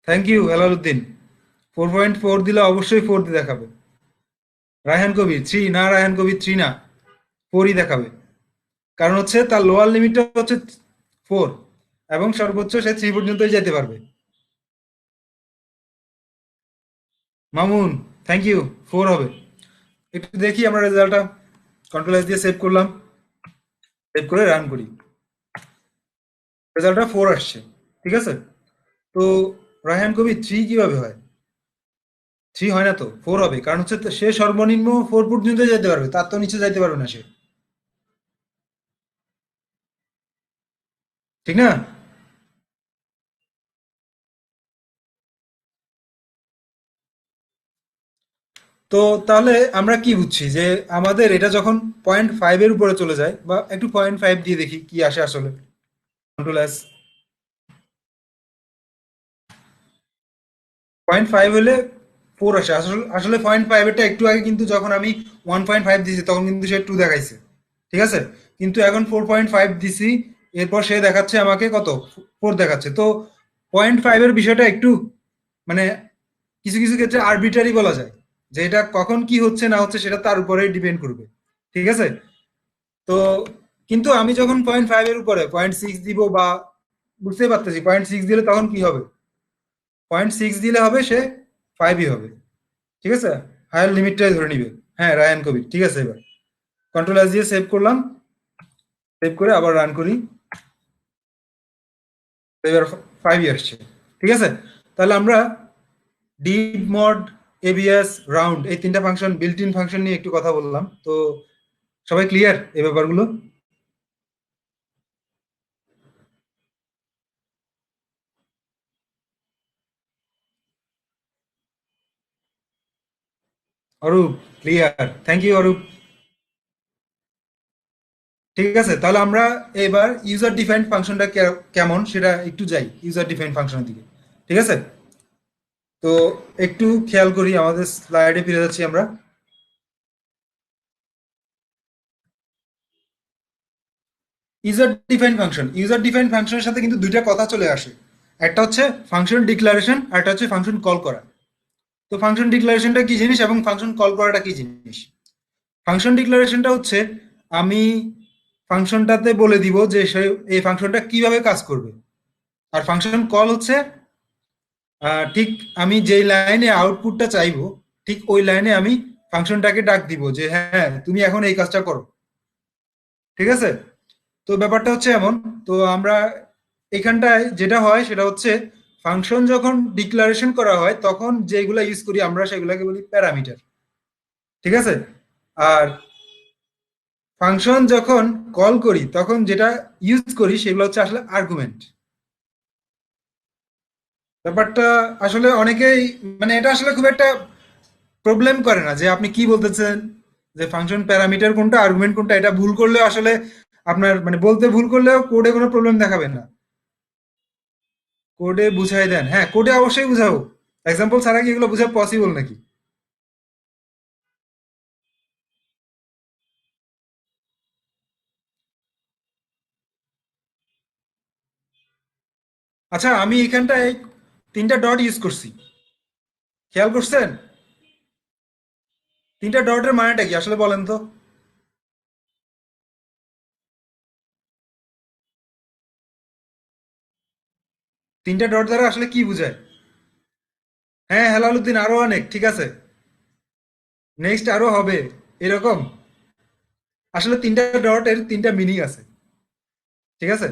Thank you Helaluddin. 4.4 দিলে অবশ্যই 4 দিয়ে দেখাবে। রায়হান কবির 3 না, রায়হান কবির 3 না, 4ই দেখাবে। কারণ হচ্ছে তার লোয়ার লিমিটটা হচ্ছে 4 এবং সর্বোচ্চ সে 3 পর্যন্তই যেতে পারবে। মামুন থ্যাংক ইউ, 4 হবে। একটু দেখি আমরা রেজাল্টটা, কন্ট্রোল এস দিয়ে সেভ করলাম, সেভ করে রান করি, রেজাল্টটা 4 আসছে, ঠিক আছে? তো রায়হান কবির 3 কিভাবে হয়? 3 হয় না তো, 4 হবে, কারণ হচ্ছে সে সর্বনিম্ন 4 পর্যন্ত যেতে পারবে, তার তো নিচে যাইতে পারবে না সে, ঠিক না? তো তাহলে আমরা কি বুঝছি যে আমাদের এটা যখন 0.5 এর উপরে চলে যায়, বা একটু 0.5 দিয়ে দেখি কি আসে আসলে, কন্ট্রোল এস। 0.5 হলে 4 আসে আসলে। আসলে 0.5 এরটা একটু আগে কিন্তু যখন আমি 1.5 দিছি তখন কিন্তু সে 2 দেখাইছে, ঠিক আছে? কিন্তু এখন 4.5 দিছি, এরপর সে দেখাচ্ছে আমাকে কত, 4 দেখাচ্ছে। তো 0.5 এর বিষয়টা একটু মানে কিছু কিছু ক্ষেত্রে আরবিটারি বলা যায়, যে এটা কখন কি হচ্ছে না হচ্ছে সেটা তার উপরেই ডিপেন্ড করবে, ঠিক আছে? তো কিন্তু আমি যখন 0.5 এর উপরে 0.6 দিব, বা বুঝতেই পারতেছি 0.6 দিলে তখন কি হবে, 0.6 দিলে হবে সে 5ই হবে, ঠিক আছে? হায়ার লিমিটটাই ধরে নিবে। হ্যাঁ রায়ান কবির, ঠিক আছে। এবার কন্ট্রোল এস দিয়ে সেভ করলাম, সেভ করে আবার রান করি, তো এবার 5ই আসছে, ঠিক আছে? তাহলে আমরা ডিপ মড, এবিএস, রাউন্ড এই তিনটা ফাংশন, বিল্ট ইন ফাংশন নিয়ে একটু কথা বললাম। তো সবাই ক্লিয়ার এই ব্যাপারগুলো? Arup clear, thank you Arup. ঠিক আছে, তাহলে আমরা এবার ইউজার ডিফাইন্ড ফাংশনটা কেমন সেটা একটু যাই ইউজার ডিফাইন্ড ফাংশনের দিকে, ঠিক আছে? তো একটু খেয়াল করি, আমাদের স্লাইডে ফিরে যাচ্ছি আমরা। ইউজার ডিফাইন্ড ফাংশনের সাথে কিন্তু দুইটা কথা চলে আসে, একটা হচ্ছে ফাংশন ডিক্লারেশন আর একটা হচ্ছে ফাংশন কল করা। তো ফাংশন ডিক্লারেশনটা কি জিনিস এবং ফাংশন কল করাটা কি জিনিস? ফাংশন ডিক্লারেশনটা হচ্ছে আমি ফাংশনটাতে বলে দিব যে সে এই ফাংশনটা কিভাবে কাজ করবে। আর ফাংশন কল হচ্ছে ঠিক আমি যেই লাইনে আউটপুটটা চাইবো ঠিক ওই লাইনে আমি ফাংশনটাকে ডাক দিব যে হ্যাঁ তুমি এখন এই কাজটা করো, ঠিক আছে? তো ব্যাপারটা হচ্ছে এমন। তো আমরা এখানটায় যেটা হয় সেটা হচ্ছে ফাংশন যখন ডিক্লারেশন করা হয় তখন যেগুলা ইউজ করি আমরা সেগুলাকে বলি প্যারামিটার, ঠিক আছে? আর ফাংশন যখন কল করি তখন যেটা ইউজ করি সেগুলো হচ্ছে আসলে আর্গুমেন্ট। ব্যাপারটা আসলে অনেকেই মানে এটা আসলে খুব একটা প্রবলেম করে না যে আপনি কি বলতেছেন, যে ফাংশন প্যারামিটার কোনটা আর্গুমেন্ট কোনটা, এটা ভুল করলেও আসলে আপনার মানে বলতে ভুল করলেও কোডে কোনো প্রবলেম দেখাবে না। কোডে বুঝাই দেন, হ্যাঁ কোডে অবশ্যই বুঝাবো। এক্সাম্পল ছাড়া কি এগুলো বোঝা পসিবল নাকি? আচ্ছা আমি এখানটায় 3টা ডট ইউজ করছি, খেয়াল করছেন? 3টা ডটের মানেটা কি আসলে বলেন তো? 3টা ডট দ্বারা আসলে কি বোঝায়? হ্যাঁ হেলালুদ্দিন, আরো অনেক, ঠিক আছে, নেক্সট আরো হবে এরকম। আসলে 3টা ডটের 3টা মিনিং আছে, ঠিক আছে?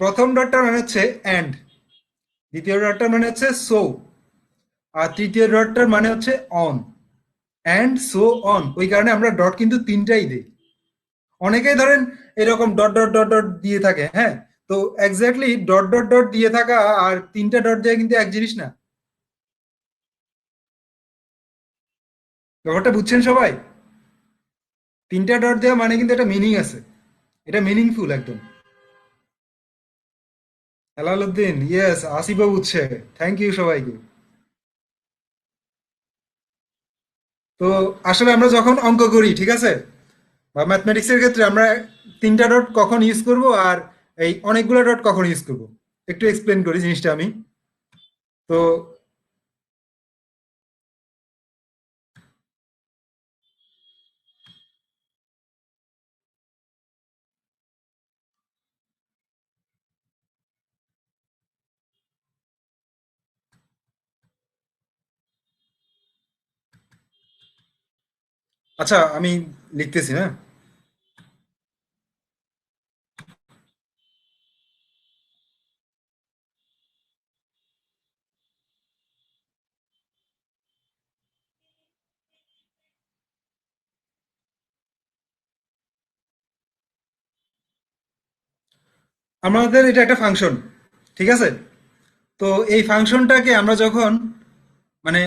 প্রথম ডটটার মানে হচ্ছে এন্ড, দ্বিতীয় ডটটার মানে হচ্ছে সো, আর তৃতীয় ডটটার মানে হচ্ছে অন, এন্ড সো অন। ওই কারণে আমরা ডট কিন্তু 3টাই দিই। অনেকেই ধরেন এরকম ডট ডট ডট ডট দিয়ে থাকে, হ্যাঁ, তো এক্স্যাক্টলি ডট ডট ডট দিয়ে থাকা আর তিনটা ডট দেওয়া কিন্তু এক জিনিস না। ব্যাপারটা বুঝছেন সবাই? তিনটা ডট দেওয়া মানে কিন্তু একটা মিনিং আছে, এটা মিনিংফুল একদম। হেলালুদ্দিন, ইয়েস, আসিফও বুঝছে। থ্যাংক ইউ সবাইকে। তো আসলে আমরা যখন অঙ্ক করি, ঠিক আছে, বা ম্যাথমেটিক্সের ক্ষেত্রে আমরা তিনটা ডট কখন ইউজ করব আর এই অনেকগুলো ডট কখন ইউজ করব, একটু এক্সপ্লেন করি জিনিসটা আমি। তো আচ্ছা, আমি লিখতেছি না। আমাদের এটা একটা ফাংশন, ঠিক আছে। তো এই ফাংশনটাকে আমরা যখন মানে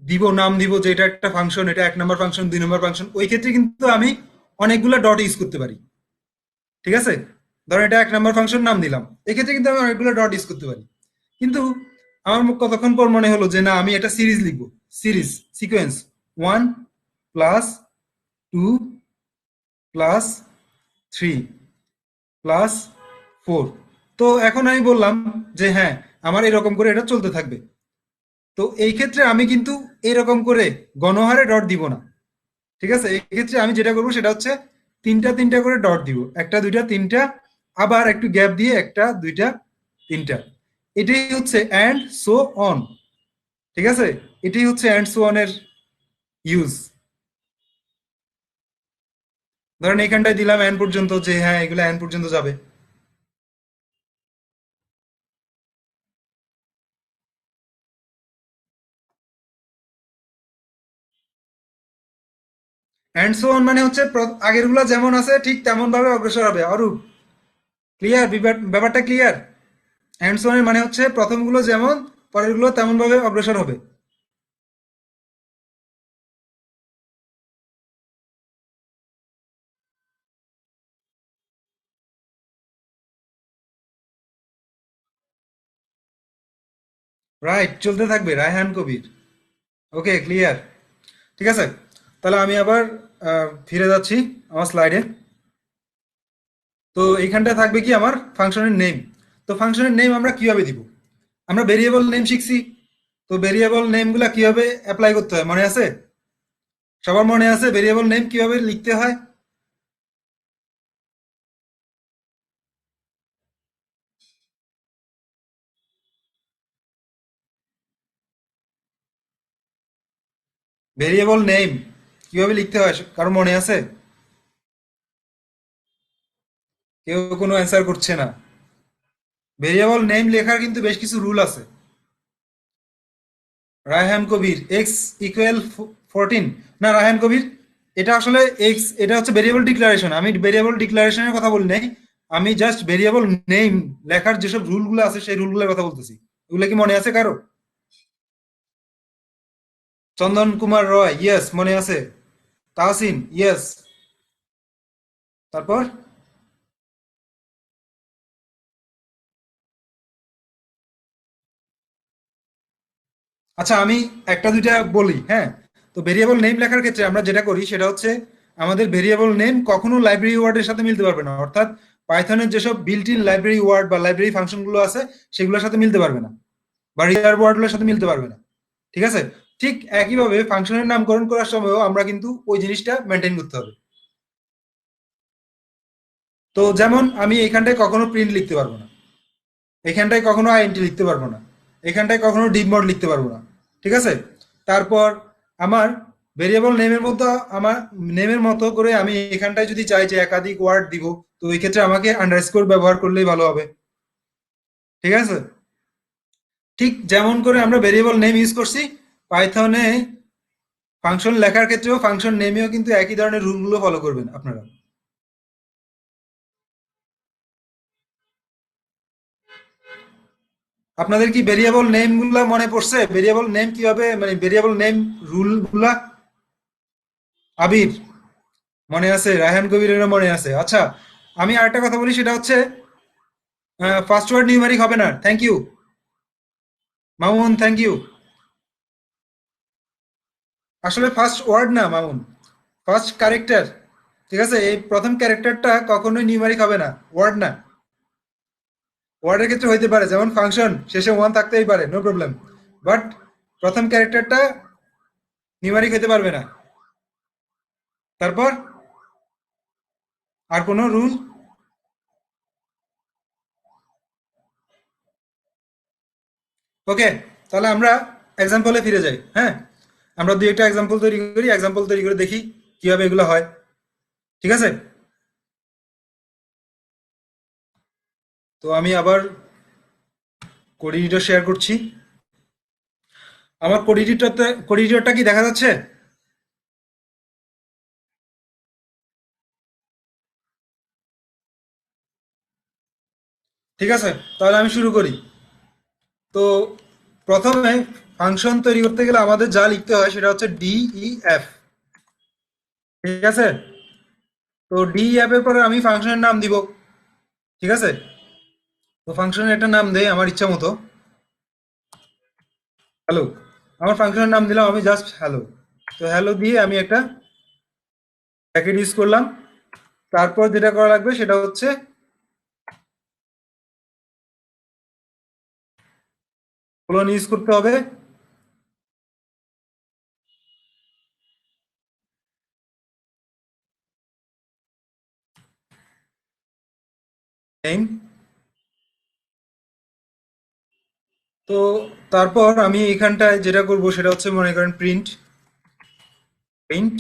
দিব, নাম দিব যে এটা একটা ফাংশন, এটা 1 নম্বর ফাংশন, 2 নম্বর ফাংশন, ওই ক্ষেত্রে কিন্তু আমি অনেকগুলো ডট ইউজ করতে পারি, ঠিক আছে। ধরো এটা 1 নম্বর ফাংশন নাম দিলাম, এক্ষেত্রে কিন্তু আমি অনেকগুলো ডট ইউজ করতে পারি। কিন্তু আমার কতক্ষণ পর মনে হলো যে না, আমি একটা সিরিজ লিখবো, সিরিজ, সিকোয়েন্স, 1 + 2 + 3 + 4। তো এখন আমি বললাম যে হ্যাঁ, আমার এরকম করে এটা চলতে থাকবে। তো এই ক্ষেত্রে আমি কিন্তু এরকম করে গণহারে ডট দিব না, ঠিক আছে। এই ক্ষেত্রে আমি যেটা করবো সেটা হচ্ছে তিনটা তিনটা করে ডট দিব, একটা দুইটা তিনটা, আবার একটু গ্যাপ দিয়ে একটা দুইটা তিনটা। এটাই হচ্ছে অ্যান্ড সো অন, ঠিক আছে। এটাই হচ্ছে অ্যান্ড সো অন এর ইউজ। ধরেন এখানটায় দিলাম এন পর্যন্ত, যে হ্যাঁ এগুলো এন পর্যন্ত যাবে। অ্যান্ড সো অন মানে হচ্ছে আগেরগুলো যেমন আছে ঠিক তেমন ভাবে অগ্রসর হবে। অরূপ, ক্লিয়ার? ব্যাপারটা ক্লিয়ার? অ্যান্ড সো অন মানে হচ্ছে প্রথমগুলো যেমন, পরেরগুলো তেমন ভাবে অগ্রসর হবে। রাইট, চলতে থাকবে। রায়হান কবির। ওকে, ক্লিয়ার। ঠিক আছে, তাহলে আমি আবার ফিরে যাচ্ছি আমার স্লাইডে। তো এইখানটায় থাকবে কি আমার ফাংশনের নেম। তো ফাংশনের নেম আমরা কিভাবে দিব? আমরা ভেরিয়েবল নেম শিখছি। তো ভেরিয়েবল নেমগুলা কিভাবে অ্যাপ্লাই করতে হয় মনে আছে? সবার মনে আছে ভেরিয়েবল নেম কিভাবে লিখতে হয়? ভেরিয়েবল নেম কিভাবে লিখতে হয় কারো মনে আছে? কেউ কোনো অ্যান্সার করছে না। ভেরিয়েবল নেম লেখার কিন্তু বেশ কিছু রুল আছে। রায়হান কবির, এক্স ইকুয়াল 14। না রায়হান কবির, এটা আসলে এক্স, এটা হচ্ছে ভেরিয়েবল ডিক্লারেশন। আমি ভেরিয়েবল ডিক্লারেশনের কথা বলি নাই, আমি জাস্ট ভেরিয়েবল নেম লেখার যেসব রুলগুলো আছে সেই রুলগুলোর কথা বলতেছি। এগুলো কি মনে আছে কারো? চন্দন কুমার রয়, ইয়েস মনে আছে। তাহসিন, ইয়েস। তারপর আচ্ছা, আমি একটা দুইটা বলি, হ্যাঁ। তো ভেরিয়েবল নেম লেখার ক্ষেত্রে আমরা যেটা করি সেটা হচ্ছে আমাদের ভেরিয়েবল নেম কখনো লাইব্রেরি ওয়ার্ডের সাথে মিলতে পারবে না। অর্থাৎ পাইথনের যেসব বিল্ট ইন লাইব্রেরি ওয়ার্ড বা লাইব্রেরি ফাংশন গুলো আছে সেগুলোর সাথে মিলতে পারবে না, বা রিজার্ভ ওয়ার্ডগুলোর সাথে মিলতে পারবে না, ঠিক আছে। ঠিক একইভাবে ফাংশনের নামকরণ করার সময়ও আমরা কিন্তু ওই জিনিসটা মেনটেন করতে হবে। তো যেমন আমি এখানটায় কখনো প্রিন্ট লিখতে পারবো না, এখানটায় কখনো আইএনটি লিখতে পারবো না, এখানটায় কখনো ডিপ মোড লিখতে পারবো না, ঠিক আছে। তারপর আমার ভেরিয়েবল নেমের মতো, আমার নেমের মতো করে আমি এখানটায় যদি চাই যে একাধিক ওয়ার্ড দিব, তো ওই ক্ষেত্রে আমাকে আন্ডারস্কোর ব্যবহার করলেই ভালো হবে, ঠিক আছে। ঠিক যেমন করে আমরা ভেরিয়েবল নেম ইউজ করছি পাইথনে, ফাংশন লেখার ক্ষেত্রেও ফাংশন নেমেও কিন্তু একই ধরনের রুলগুলো ফলো করবেন আপনারা। আপনাদের কি ভেরিয়েবল নেম গুলা মনে পড়ছে? ভেরিয়েবল নেম কিভাবে, মানে ভেরিয়েবল নেম রুল গুলা? আবির মনে আছে, রায়হান কবিরেরও মনে আছে। আচ্ছা, আমি আরেকটা কথা বলি, সেটা হচ্ছে ফার্স্ট ওয়ার্ড নিউমেরিক হবে না। Thank you Mamun, thank you. আসলে ফার্স্ট ওয়ার্ড না মামুন, ফার্স্ট ক্যারেক্টার। ঠিক আছে, এই প্রথম ক্যারেক্টারটা কখনোই নিউমেরিক হবে না, ওয়ার্ড না। ওয়ার্ডের ক্ষেত্রে হইতে পারে, যেমন ফাংশন শেষে ওয়ান থাকতেই পারে, নো প্রবলেম, বাট প্রথম ক্যারেক্টারটা নিউমেরিক হইতে পারবে না। তারপর আর কোনো রুল? ওকে, তাহলে আমরা এক্সাম্পলে ফিরে যাই। হ্যাঁ, আমরা দুই একটা এক্সাম্পল তৈরি করি, এক্সাম্পল তৈরি করে দেখি কিভাবে এগুলো হয়। ঠিক আছে, তো আমি আবার কোড এডিটর শেয়ার করছি। আমার কোড এডিটরটা কি দেখা যাচ্ছে? ঠিক আছে, তাহলে আমি শুরু করি। তো প্রথমে ফাংশন তৈরি করতে গেলে আমাদের যা লিখতে হয় সেটা হচ্ছে ডিইএফ। ঠিক আছে, তো ডিইএফ এর পরে আমি ফাংশনের নাম দিব। ঠিক আছে, তো ফাংশনের একটা নাম দেই আমার ইচ্ছা মতো, হ্যালো। আমার ফাংশনের নাম দিলাম আমি জাস্ট হ্যালো। তো হ্যালো দিয়ে আমি একটা প্যাকেট ইউজ করলাম। তারপর যেটা করা লাগবে সেটা হচ্ছে কোলন ইউজ করতে হবে। নেম। তো তারপর আমি এখানটায় যেটা করব সেটা হচ্ছে মনে করেন প্রিন্ট। প্রিন্ট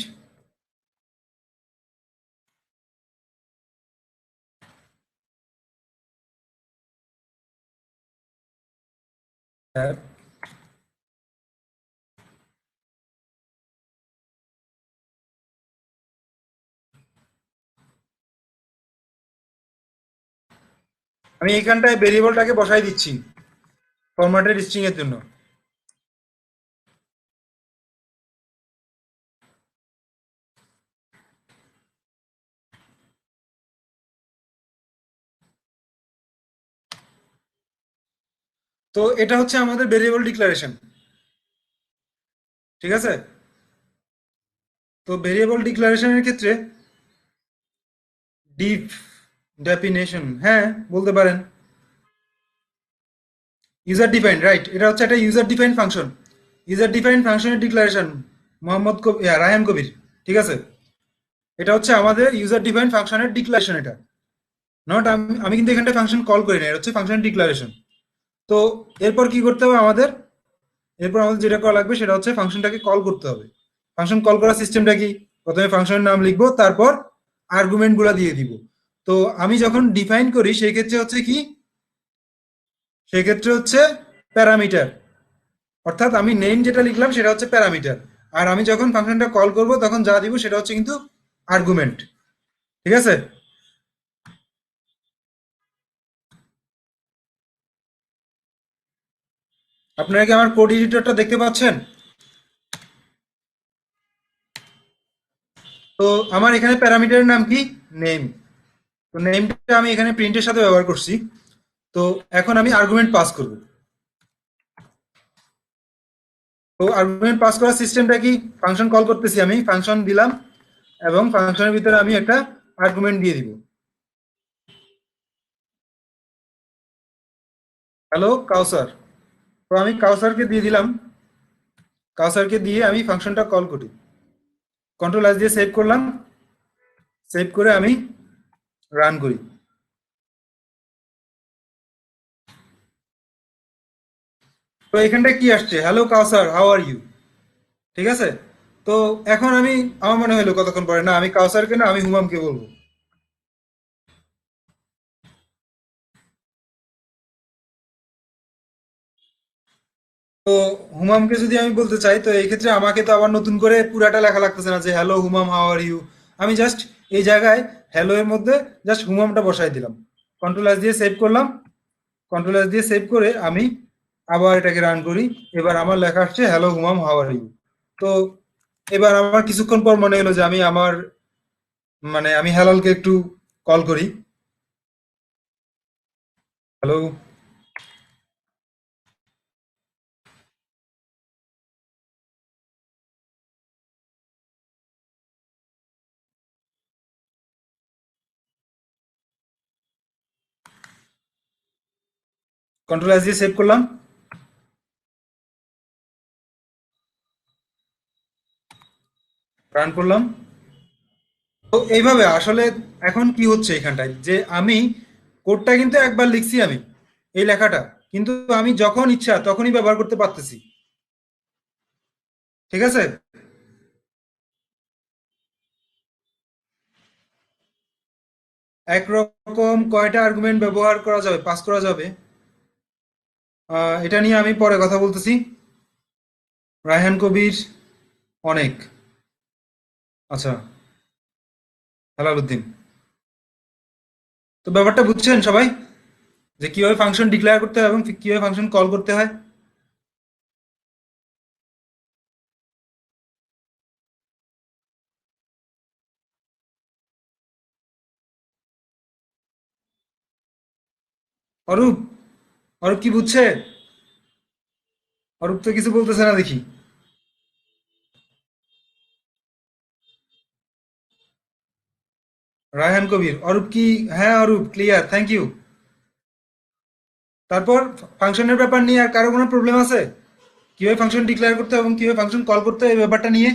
আমি এখানটায় ভেরিয়েবলটাকে বসাই দিচ্ছি ফরম্যাটেড স্ট্রিং এর জন্য। তো এটা হচ্ছে আমাদের ভেরিয়েবল ডিক্লারেশন। ঠিক আছে, তো ভেরিয়েবল ডিক্লারেশনের ক্ষেত্রে ডিপ ডেফিনেশন, হ্যাঁ বলতে পারেন। ইউজার ডিফাইন্ড, রাইট, এটা হচ্ছে একটা user defined function. User defined ফাংশনের ডিক্লারেশন রায়হান কবির। ঠিক আছে, এটা হচ্ছে আমাদের ইউজার ডিফাইন্ড ফাংশনের ডিক্লারেশন। এটা নট, আমি কিন্তু এখানটা ফাংশন কল করি না, এটা হচ্ছে ফাংশন ডিক্লারেশন। তো এরপর কি করতে হবে আমাদের? এরপর আমাদের যেটা করা লাগবে সেটা হচ্ছে ফাংশনটাকে কল করতে হবে। ফাংশন কল করার সিস্টেমটা কি? প্রথমে ফাংশনের নাম লিখবো, তারপর আর্গুমেন্ট গুলা দিয়ে দিব। তো আমি যখন ডিফাইন করি সেই ক্ষেত্রে হচ্ছে কি, সেক্ষেত্রে হচ্ছে প্যারামিটার, অর্থাৎ আমি নেম যেটা লিখলাম সেটা হচ্ছে প্যারামিটার। আর আমি যখন ফাংশনটা কল করব তখন যা দিব সেটা হচ্ছে কিন্তু আর্গুমেন্ট। ঠিক আছে, আপনারা কি আমার কোড এডিটরটা দেখতে পাচ্ছেন? তো আমার এখানে প্যারামিটারের নাম কি? নেম। তো নেমটা আমি এখানে প্রিন্টের সাথে ব্যবহার করছি। তো এখন আমি আর্গুমেন্ট পাস করব। তো আর্গুমেন্ট পাস করার সিস্টেমটা কি? ফাংশন কল করতেছি, আমি ফাংশন দিলাম এবং ফাংশনের ভিতরে আমি একটা আর্গুমেন্ট দিয়ে দিব। হ্যালো কাউসার। তো আমি কাউসারকে দিয়ে দিলাম। কাউসারকে দিয়ে আমি ফাংশনটা কল করি, কন্ট্রোল এস দিয়ে সেভ করলাম। সেভ করে আমি রান করি। তো এখানটা কি আসছে? Hello Kawsar, how are you. ঠিক আছে, তো এখন আমি, আমার মনে হলো কতক্ষণ পরে, না আমি কাউসারকে না, আমি হুমামকে বলবো। তো হুমামকে যদি আমি বলতে চাই, তো এই ক্ষেত্রে আমাকে তো আবার নতুন করে পুরাটা লেখা লাগতেছে না যে hello Humam how are you. আমি জাস্ট এই জায়গায় হ্যালো এর মধ্যে জাস্ট হুমামটা বসাই দিলাম। কন্ট্রোল এস দিয়ে সেভ করলাম। কন্ট্রোল এস দিয়ে সেভ করে আমি আবার এটাকে রান করি। এবার আমার লেখা আসছে hello Humam how are you. তো এবার আমার কিছুক্ষণ পর মনে হলো যে আমি হেলালকে একটু কল করি। হ্যালো। কন্ট্রোল এস দিয়ে সেভ করলাম, রান করলাম। তো এইভাবে আসলে এখন কি হচ্ছে এখানটায় যে আমি কোডটা কিন্তু একবার লিখছি আমি এই লেখাটা, কিন্তু আমি যখন ইচ্ছা তখনই ব্যবহার করতে পারতেছি। ঠিক আছে। একরকম কয়টা আর্গুমেন্ট ব্যবহার করা যাবে, পাস করা যাবে, এটা নিয়ে আমি পরে কথা বলতেছি। রায়হান কবির অনেক, আচ্ছা, হেলালুদ্দিন। তো ব্যাপারটা বুঝছেন সবাই যে কিভাবে ফাংশন ডিক্লেয়ার করতে হয় এবং কিভাবে ফাংশন কল করতে হয়। অরূপ, অরূপ কি বুঝছে? অরূপ তো কিছু বলতেছে না দেখি। রায়হান কবির, অরূপ কি? হ্যাঁ অরূপ ক্লিয়ার, থ্যাংক ইউ। তারপর ফাংশনের ব্যাপার নিয়ে আর কারো কোনো প্রবলেম আছে? কিভাবে ফাংশন ডিক্লেয়ার করতে হয় এবং কিভাবে ফাংশন কল করতে হয় এই ব্যাপারটা নিয়ে?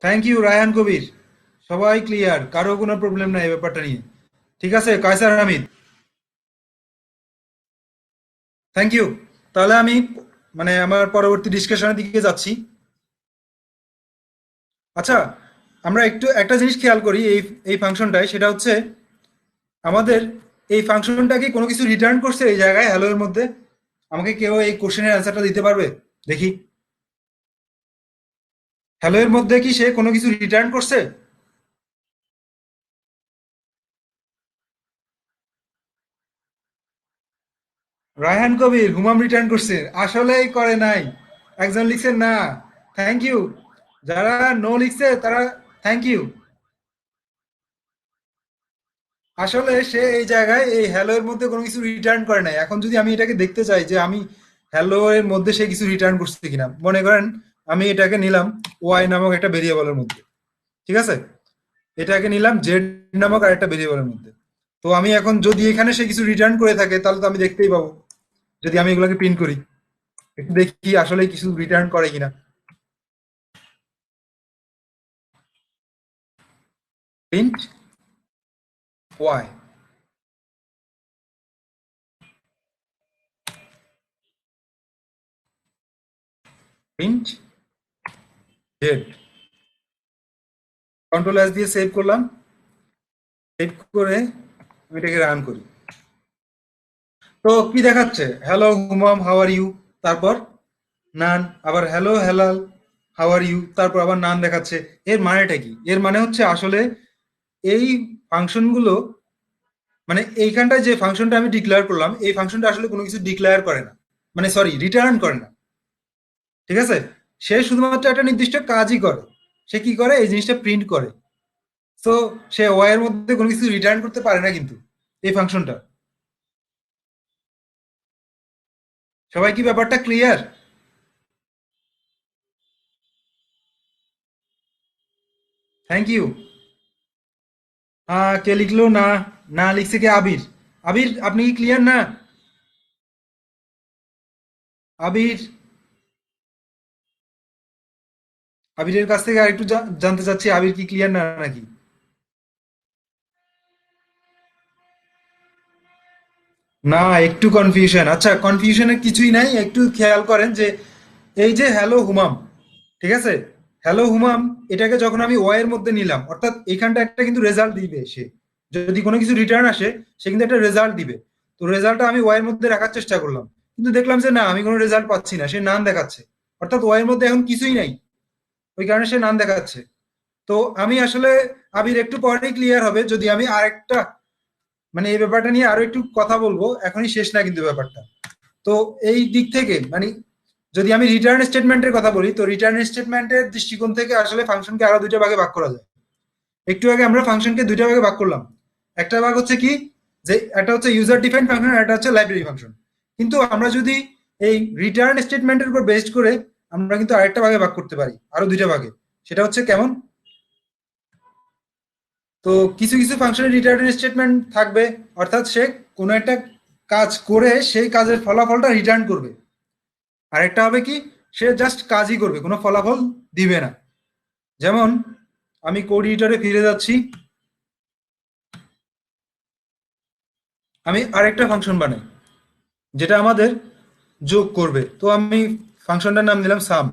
থ্যাংক ইউ রায়হান কবির, সবাই ক্লিয়ার, কারো কোনো প্রবলেম নাই এই ব্যাপারটা নিয়ে। ঠিক আছে কায়সার হামিদ, থ্যাংক ইউ। তাহলে আমি আমার পরবর্তী ডিসকাশনের দিকে যাচ্ছি। আচ্ছা, আমরা একটু একটা জিনিস খেয়াল করি এই এই ফাংশনটায়, সেটা হচ্ছে আমাদের এই ফাংশনটা কি কোনো কিছু রিটার্ন করছে এই জায়গায় হ্যালো এর মধ্যে? আমাকে কেউ এই কোশ্চেনের অ্যান্সারটা দিতে পারবে? দেখি, হ্যালো এর মধ্যে কি সে কোনো কিছু রিটার্ন করছে? রায়হান কবির হুমাম রিটার্ন করছে, আসলেই করে নাই। একজন লিখছে না, থ্যাংক ইউ। যারা নো লিখছে তারা থ্যাংক ইউ। আসলে সে এই জায়গায় এই হ্যালো এর মধ্যে কোনো কিছু রিটার্ন করে নাই। এখন যদি আমি এটাকে দেখতে চাই যে আমি হ্যালো এর মধ্যে সে কিছু রিটার্ন করছে কিনা, মনে করেন আমি এটাকে নিলাম ওয়াই নামক একটা ভেরিয়েবলের মধ্যে, ঠিক আছে, এটাকে নিলাম জেড নামক আরেকটা ভেরিয়েবলের মধ্যে। তো আমি এখন যদি এখানে সে কিছু রিটার্ন করে থাকে তাহলে তো আমি দেখতেই পাবো যদি আমি এগুলোকে প্রিন্ট করি। একটু দেখি আসলে কিছু রিটার্ন করে কিনা। Print Y, print Z. Control S দিয়ে সেভ করলাম, সেভ করে আমি এটাকে রান করি। তো কি দেখাচ্ছে? Hello Humam how are you, তারপর নান, আবার hello Helal how are you, তারপর আবার নান দেখাচ্ছে। এর মানেটা কি? এর মানে হচ্ছে আসলে এই ফাংশনগুলো, এইখানটায় যে ফাংশনটা আমি ডিক্লেয়ার করলাম এই ফাংশনটা আসলে কোনো কিছু ডিক্লেয়ার করে না, সরি রিটার্ন করে না। ঠিক আছে, সে শুধুমাত্র একটা নির্দিষ্ট কাজই করে। সে কি করে? এই জিনিসটা প্রিন্ট করে। তো সে ওয়াই এর মধ্যে কোনো কিছু রিটার্ন করতে পারে না কিন্তু এই ফাংশনটা। সবাই কি ব্যাপারটা ক্লিয়ার? Thank you. কে লিখলো না? না লিখছে কে? আবির। আবির আপনি কি ক্লিয়ার না? আবির, আবিরের কাছ থেকে আরেকটু জানতে চাচ্ছি আবির কি ক্লিয়ার না নাকি। না, একটু কনফিউশন। আচ্ছা, কনফিউশনের কিছুই নাই, একটু খেয়াল করেন যে এই যে হ্যালো হুমাম, ঠিক আছে, হ্যালো হুমাম, এটাকে যখন আমি ওয়াই এর মধ্যে নিলাম, অর্থাৎ এখানটা একটা কিন্তু রেজাল্ট দিবে সে। যদি কোনো কিছু রিটার্ন আসে সে কিন্তু একটা রেজাল্ট দিবে। তো রেজাল্টটা আমি ওয়াই এর মধ্যে রাখার চেষ্টা করলাম, কিন্তু দেখলাম যে না, আমি কোনো রেজাল্ট পাচ্ছি না, সে নান দেখাচ্ছে। অর্থাৎ ওয়াই এর মধ্যে এখন কিছুই নাই, ওই কারণে সে নান দেখাচ্ছে। তো আমি আসলে আবির একটু পরেই ক্লিয়ার হবে যদি আমি আরেকটা মানে এই ব্যাপারটা নিয়ে আরো একটু কথা বলবো, এখনই শেষ না কিন্তু ব্যাপারটা। তো এই দিক থেকে মানে যদি আমি রিটার্ন স্টেটমেন্টের কথা বলি, তো রিটার্ন স্টেটমেন্টের দৃষ্টিকোণ থেকে আসলে ফাংশনকে আরো দুইটা ভাগে ভাগ করা যায়। একটু আগে আমরা ফাংশনকে দুইটা ভাগে ভাগ করলাম। একটা ভাগ হচ্ছে কি, যে একটা হচ্ছে ইউজার ডিফাইন্ড ফাংশন আর একটা হচ্ছে লাইব্রেরি ফাংশন। কিন্তু আমরা যদি এই রিটার্ন স্টেটমেন্টের উপর বেসড করে আমরা কিন্তু আরেকটা ভাগে ভাগ করতে পারি, আরো দুইটা ভাগে। সেটা হচ্ছে কেমন, তো কিছু কিছু ফাংশনের রিটার্ন স্টেটমেন্ট থাকবে, অর্থাৎ সে কোনো একটা কাজ করে সেই কাজের ফলাফলটা রিটার্ন করবে। আরেকটা হবে কি, সে জাস্ট কাজই করবে, কোনো ফলাফল দিবে না। যেমন আমি কোড এডিটরে ফিরে যাচ্ছি, আমি আরেকটা ফাংশন বানাই যেটা আমাদের যোগ করবে। তো আমি ফাংশনটার নাম দিলাম সাম।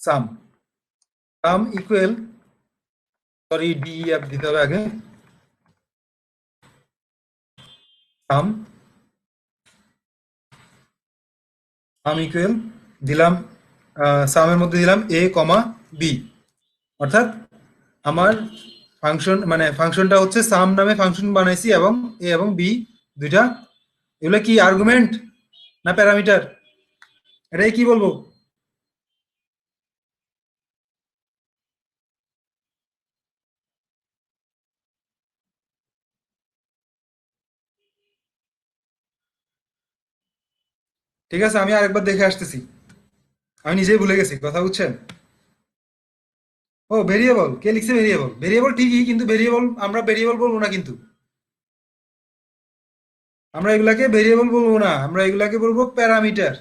সাম সাম ইকুয়াল, সরি ডিইএফ দিতে হবে আগে, সাম সাম ইকুয়াল দিলাম, সামের মধ্যে দিলাম এ কমা বি। অর্থাৎ আমার ফাংশন মানে ফাংশনটা হচ্ছে সাম নামে ফাংশন বানাইছি এবং এ এবং বি দুইটা, এগুলো কি আর্গুমেন্ট না প্যারামিটার, এটাই কি বলবো? ঠিক আছে, আমি আরেকবার দেখে আসতেছি, আমি নিজেই ভুলে গেছি কথা, বুঝছেন? ও ভেরিয়েবল, কে লিখছে ভেরিয়েবল? ভেরিয়েবল ঠিকই, কিন্তু ভেরিয়েবল আমরা ভেরিয়েবল বলবো না, কিন্তু আমরা এগুলাকে ভেরিয়েবল বলবো না, আমরা এগুলাকে বলবো প্যারামিটার।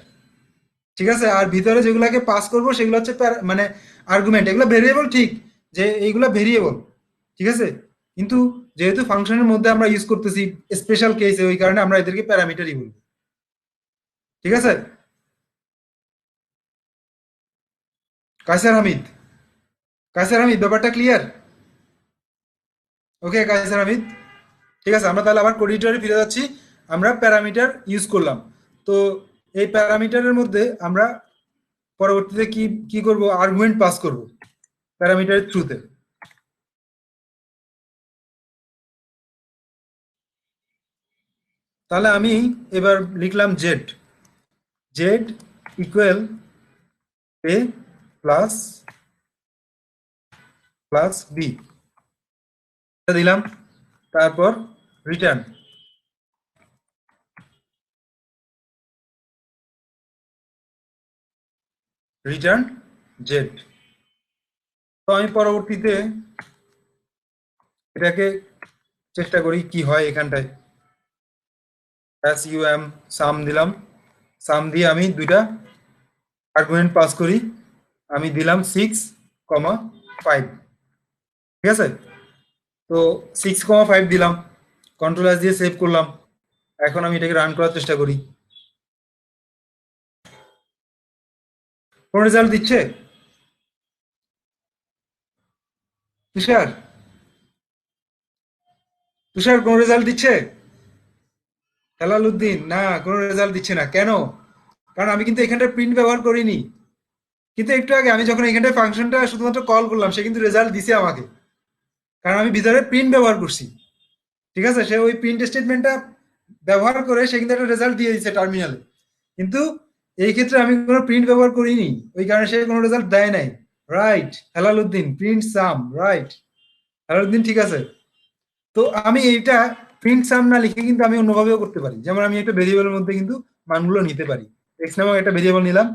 ঠিক আছে, আর ভিতরে যেগুলাকে পাস করব সেগুলো হচ্ছে মানে আর্গুমেন্ট। এগুলো ভেরিয়েবল ঠিক, যে এইগুলা ভেরিয়েবল, ঠিক আছে, কিন্তু যেহেতু ফাংশনের মধ্যে আমরা ইউজ করতেছি স্পেশাল কেসে, ওই কারণে আমরা এদেরকে প্যারামিটারই বলবো। ঠিক আছে, কায়সার হামিদ, কায়সার হামিদ ব্যাপারটা ক্লিয়ার? ওকে কায়সার হামিদ, ঠিক আছে, আমরা তাহলে আবার কোড এডিটরে ফিরে যাচ্ছি। আমরা প্যারামিটার ইউজ করলাম। তো এই প্যারামিটারের মধ্যে আমরা পরবর্তীতে কি কি করব, আর্গুমেন্ট পাস করব প্যারামিটারের থ্রুতে। তাহলে আমি এবার লিখলাম জেড, জেড ইকুয়াল এ প্লাস প্লাস বি দিলাম, তারপর রিটার্ন, রিটার্ন জেড। তো আমি পরবর্তীতে এটাকে চেষ্টা করি কি হয় এখানটায়, SUM সাম দিলাম, সাম দিয়ে আমি দুইটা আর্গুমেন্ট পাস করি, আমি দিলাম 6,5, ঠিক আছে। তো 6,5 দিলাম, কন্ট্রোল এস দিয়ে সেভ করলাম। এখন আমি এটাকে রান করার চেষ্টা করি, কোন রেজাল্ট দিচ্ছে তুষার? তুষার কোন রেজাল্ট দিচ্ছে? হেলাল উদ্দিন, না কোনো রেজাল্ট দিচ্ছে না, কেন? কারণ আমি কিন্তু এখানটা প্রিন্ট ব্যবহার করিনি। কিন্তু একটু আগে আমি যখন এখানটায় ফাংশনটা শুধুমাত্র কল করলাম, সে কিন্তু রেজাল্ট দিছে আমাকে, কারণ আমি ভিতরে প্রিন্ট ব্যবহার করছি। ঠিক আছে, সে ওই প্রিন্ট স্টেটমেন্টটা ব্যবহার করে সে কিন্তু একটা রেজাল্ট দিয়ে দিচ্ছে টার্মিনালে। কিন্তু এই ক্ষেত্রে আমি কোনো প্রিন্ট ব্যবহার করিনি, ওই কারণে সে কোনো রেজাল্ট দেয় নাই। রাইট হেলাল উদ্দিন, প্রিন্ট সাম, রাইট হেলাল উদ্দিন, ঠিক আছে। তো আমি এইটা প্রিন্ট সাম না লিখে কিন্তু আমি অন্যভাবেও করতে পারি। যেমন আমি একটা ভেরিয়েবলের মধ্যে কিন্তু মানগুলো নিতে পারি, এক্স নামক একটা ভেরিয়েবল নিলাম,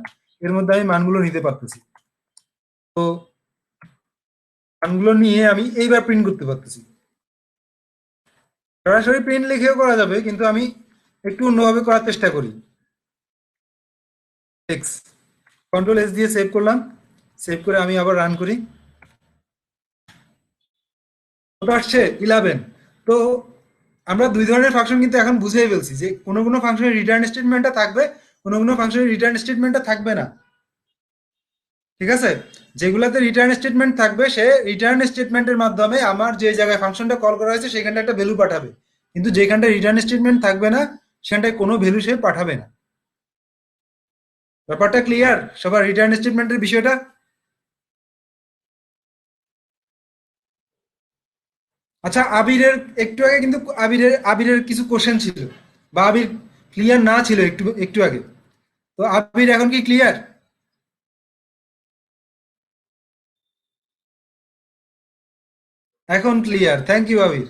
এর মধ্যে আমি মানগুলো নিতে পারতেছি। তো মানগুলো নিয়ে আমি এইবার প্রিন্ট করতে পারতেছি। সরাসরি প্রিন্ট লিখেও করা যাবে, কিন্তু আমি একটু অন্যভাবে করার চেষ্টা করি। এক্স, কন্ট্রোল এস দিয়ে সেভ করলাম, সেভ করে আমি আবার রান করি। কত আসছে? 11। তো আমরা দুই ধরনের ফাংশন কিন্তু এখন বুঝেই ফেলছি, যে কোনো কোনো ফাংশনের রিটার্ন স্টেটমেন্টটা থাকবে, কোনো কোনো ফাংশনের রিটার্ন স্টেটমেন্টটা থাকবে না। ঠিক আছে, যেগুলাতে রিটার্ন স্টেটমেন্ট থাকবে সে রিটার্ন স্টেটমেন্টের মাধ্যমে আমার যে জায়গায় ফাংশনটা কল করা হয়েছে সেখানটা একটা ভ্যালু পাঠাবে, কিন্তু যেখানটা রিটার্ন স্টেটমেন্ট থাকবে না সেখানটায় কোনো ভ্যালু সে পাঠাবে না। ব্যাপারটা ক্লিয়ার সবার রিটার্ন স্টেটমেন্টের বিষয়টা? আচ্ছা, আবিরের একটু আগে কিন্তু আবিরের কিছু কোশ্চেন ছিল, বা আবির ক্লিয়ার না ছিল একটু একটু আগে। তো আবির এখন কি ক্লিয়ার? এখন ক্লিয়ার, থ্যাংক ইউ আবির।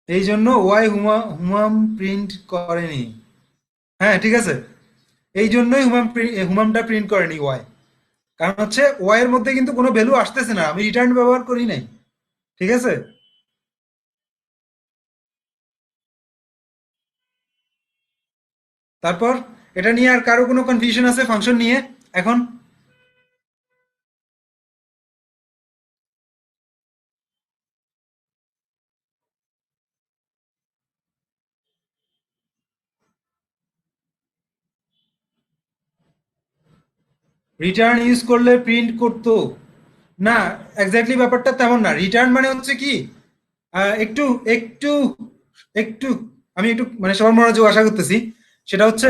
এই জন্য ওয়াই হুমাম প্রিন্ট করেনি। হ্যাঁ, ঠিক আছে। এই জন্যই হুমামটা প্রিন্ট করেনি ওয়াই। কারণ হচ্ছে ওয়াই এর মধ্যে কিন্তু কোনো ভ্যালু আসতেছে না, আমি রিটার্ন ব্যবহার করি নাই। ঠিক আছে। তারপর এটা নিয়ে আর কারো কোনো কনফিউশন আছে ফাংশন নিয়ে এখন? রিটার্ন ইউজ করলে প্রিন্ট করতো না? এক্স্যাক্টলি ব্যাপারটা তেমন না। রিটার্ন মানে হচ্ছে কি, একটু একটু একটু আমি একটু মানে সবার মনোযোগ আশা করতেছি। সেটা হচ্ছে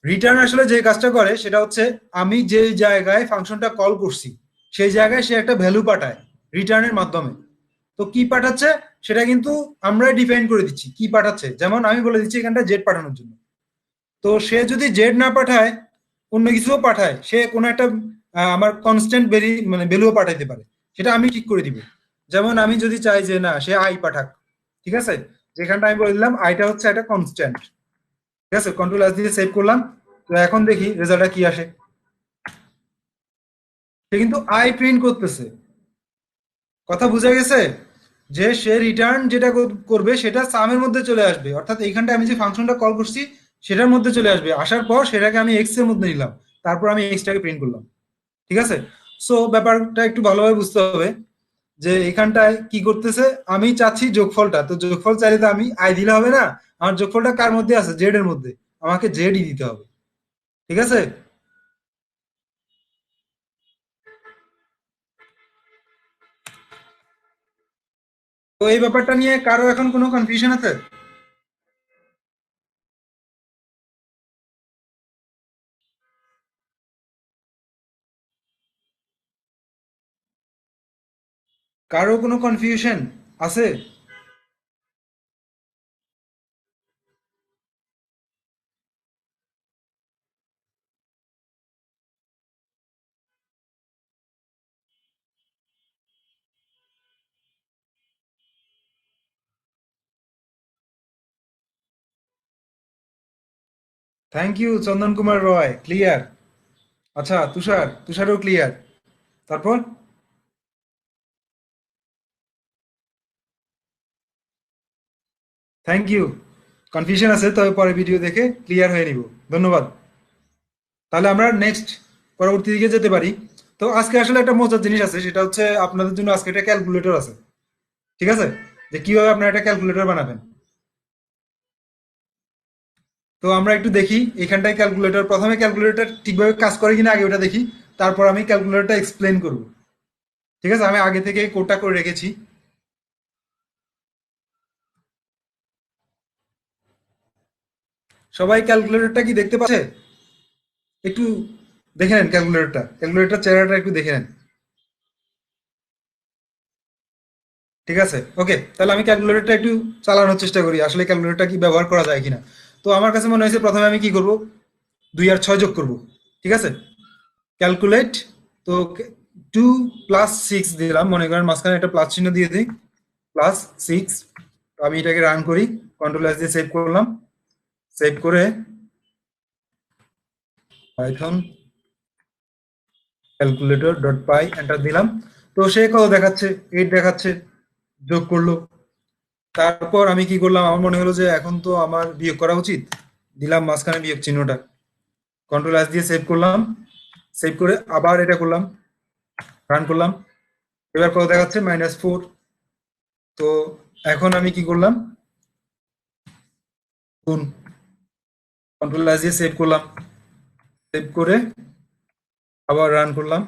রিটার্ন আসলে যে কাজটা করে সেটা হচ্ছে আমি যে জায়গায় ফাংশনটা কল করছি সেই জায়গায় সে একটা ভ্যালু পাঠায় রিটার্নের মাধ্যমে। তো কি পাঠাচ্ছে সেটা কিন্তু আমরাই ডিফাইন করে দিচ্ছি কি পাঠাচ্ছে। যেমন আমি বলে দিচ্ছি এখানটা জেড পাঠানোর জন্য। তো সে যদি জেড না পাঠায়, অন্য কিছুও পাঠায়, সে কোনো একটা আমার কনস্ট্যান্ট মানে ভ্যালুও পাঠাইতে পারে, সেটা আমি ঠিক করে দিব। যেমন আমি যদি চাই যে না সে আই পাঠাক, ঠিক আছে, যেখানটা আমি বলে দিলাম আইটা হচ্ছে একটা কনস্ট্যান্ট। ঠিক আছে, কন্ট্রোল এস দিয়ে সেভ করলাম। তো এখন দেখি রেজাল্টটা কি আসে। সে কিন্তু আই প্রিন্ট করতেছে। কথা বুঝা গেছে? যে সে রিটার্ন যেটা করবে সেটা সামের মধ্যে চলে আসবে, অর্থাৎ এইখানটা আমি যে ফাংশনটা কল করছি সেটার মধ্যে চলে আসবে। আসার পর সেটাকে আমি এক্স এর মধ্যে নিলাম, তারপর আমি এক্সটাকে প্রিন্ট করলাম। ঠিক আছে। সো ব্যাপারটা একটু ভালোভাবে বুঝতে হবে যে এখানটায় কি করতেছে। আমি চাচ্ছি যোগফলটা, তো যোগফল চাইলে তো আমি আই দিলে হবে না। আমার যোগফলটা কার মধ্যে আছে? জেড এর মধ্যে। আমাকে জেডই দিতে হবে। ঠিক আছে। তো এই ব্যাপারটা নিয়ে কারো এখন কোনো কনফিউশন আছে? কারো কোনো কনফিউশন আছে? Thank you Chandan Kumar Roy, clear. আচ্ছা, তুষারও ক্লিয়ার। তারপর থ্যাংক ইউ। কনফিউশন আছে তবে পরে ভিডিও দেখে ক্লিয়ার হয়ে নিব। ধন্যবাদ। তাহলে আমরা নেক্সট পরবর্তী দিকে যেতে পারি। তো আজকে আসলে একটা মজার জিনিস আছে, সেটা হচ্ছে আপনাদের জন্য আজকে একটা ক্যালকুলেটর আছে। ঠিক আছে, যে কিভাবে আপনারা একটা ক্যালকুলেটর বানাবেন। তো আমরা একটু দেখি এখানটায় ক্যালকুলেটর, প্রথমে ক্যালকুলেটর ঠিকভাবে কাজ করে কিনা আগে ওটা দেখি। তারপর আমি ক্যালকুলেটরটা এক্সপ্লেন করব। ঠিক আছে, আমি আগে থেকে কোডটা করে রেখেছি। সবাই ক্যালকুলেটরটা কি দেখতে পাচ্ছে? একটু দেখে নেন ক্যালকুলেটর চেহারাটা একটু দেখে নেন। ঠিক আছে, ওকে। তাহলে আমি ক্যালকুলেটরটা একটু চালানোর চেষ্টা করি আসলে ক্যালকুলেটরটা কি ব্যবহার করা যায় কিনা। তো আমার কাছে মনে হয়েছে প্রথমে আমি কি করব, 2 আর 6 যোগ করব। ঠিক আছে, ক্যালকুলেট। তো 2 + 6 দিলাম, মনে করেন মাঝখানে একটা প্লাস চিহ্ন দিয়ে দিই, +6। আমি এটাকে রান করি, কন্ট্রোল এস দিয়ে সেভ করলাম। সেভ করে পাইথন ক্যালকুলেটর ডট পাই এন্টার দিলাম। তো সে কত দেখাচ্ছে? 8 দেখাচ্ছে। যোগ করলো। তারপর আমি কি করলাম, আমার মনে হলো যে এখন তো আমার বিয়োগ করা উচিত, দিলাম মাঝখানে বিয়োগ চিহ্নটা। কন্ট্রোল এস দিয়ে সেভ করলাম। সেভ করে আবার এটা করলাম, রান করলাম। এবার কত দেখাচ্ছে? -4। তো এখন আমি কি করলাম, গুণ। কন্ট্রোল এস দিয়ে সেভ করলাম। সেভ করে আবার রান করলাম।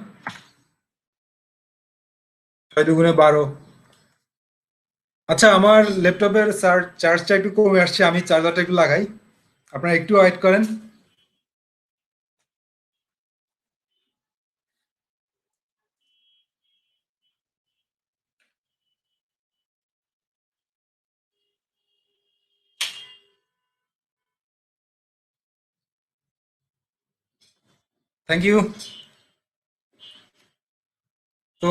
6 × 2 = 12। আচ্ছা, আমার ল্যাপটপের চার্জটা একটু কমে আসছে, আমি চার্জারটা একটু লাগাই। আপনারা একটু ওয়েট করেন। Thank you. তো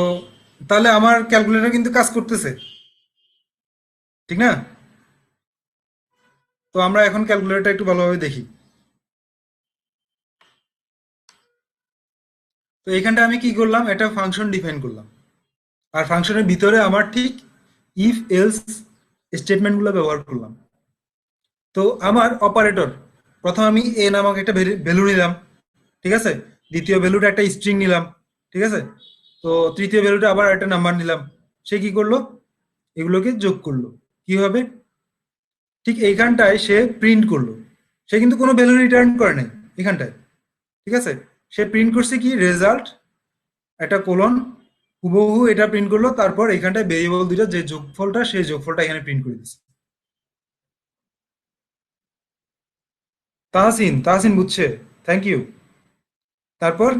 তাহলে আমার ক্যালকুলেটর কিন্তু কাজ করতেছে, ঠিক না? তো আমরা এখন ক্যালকুলেটরটা একটু ভালোভাবে দেখি। তো এখানটা আমি কি করলাম, একটা ফাংশন ডিফাইন করলাম, আর ফাংশনের ভিতরে আমার ঠিক ইফ এলস স্টেটমেন্টগুলো ব্যবহার করলাম। তো আমার অপারেটর, প্রথম আমি এ নামক একটা ভ্যালু নিলাম, ঠিক আছে, দ্বিতীয় ভ্যালুটা একটা স্ট্রিং নিলাম, ঠিক আছে, তো তৃতীয় ভ্যালুটা আবার একটা নাম্বার নিলাম। সে কি করলো, এগুলোকে যোগ করলো। কি হবে, ঠিক এইখানটায় সে প্রিন্ট করলো। সে কিন্তু কোনো ভ্যালু রিটার্ন করে নাই এখানটায়, ঠিক আছে। সে প্রিন্ট করছে কি, রেজাল্ট, একটা কোলন, হুবহু এটা প্রিন্ট করলো, তারপর এখানটায় ভেরিয়েবল দুইটা যে যোগফলটা, সেই যোগফলটা এখানে প্রিন্ট করে দিচ্ছে। তাহসিন, তাহসিন বুঝছে, থ্যাংক ইউ। তারপর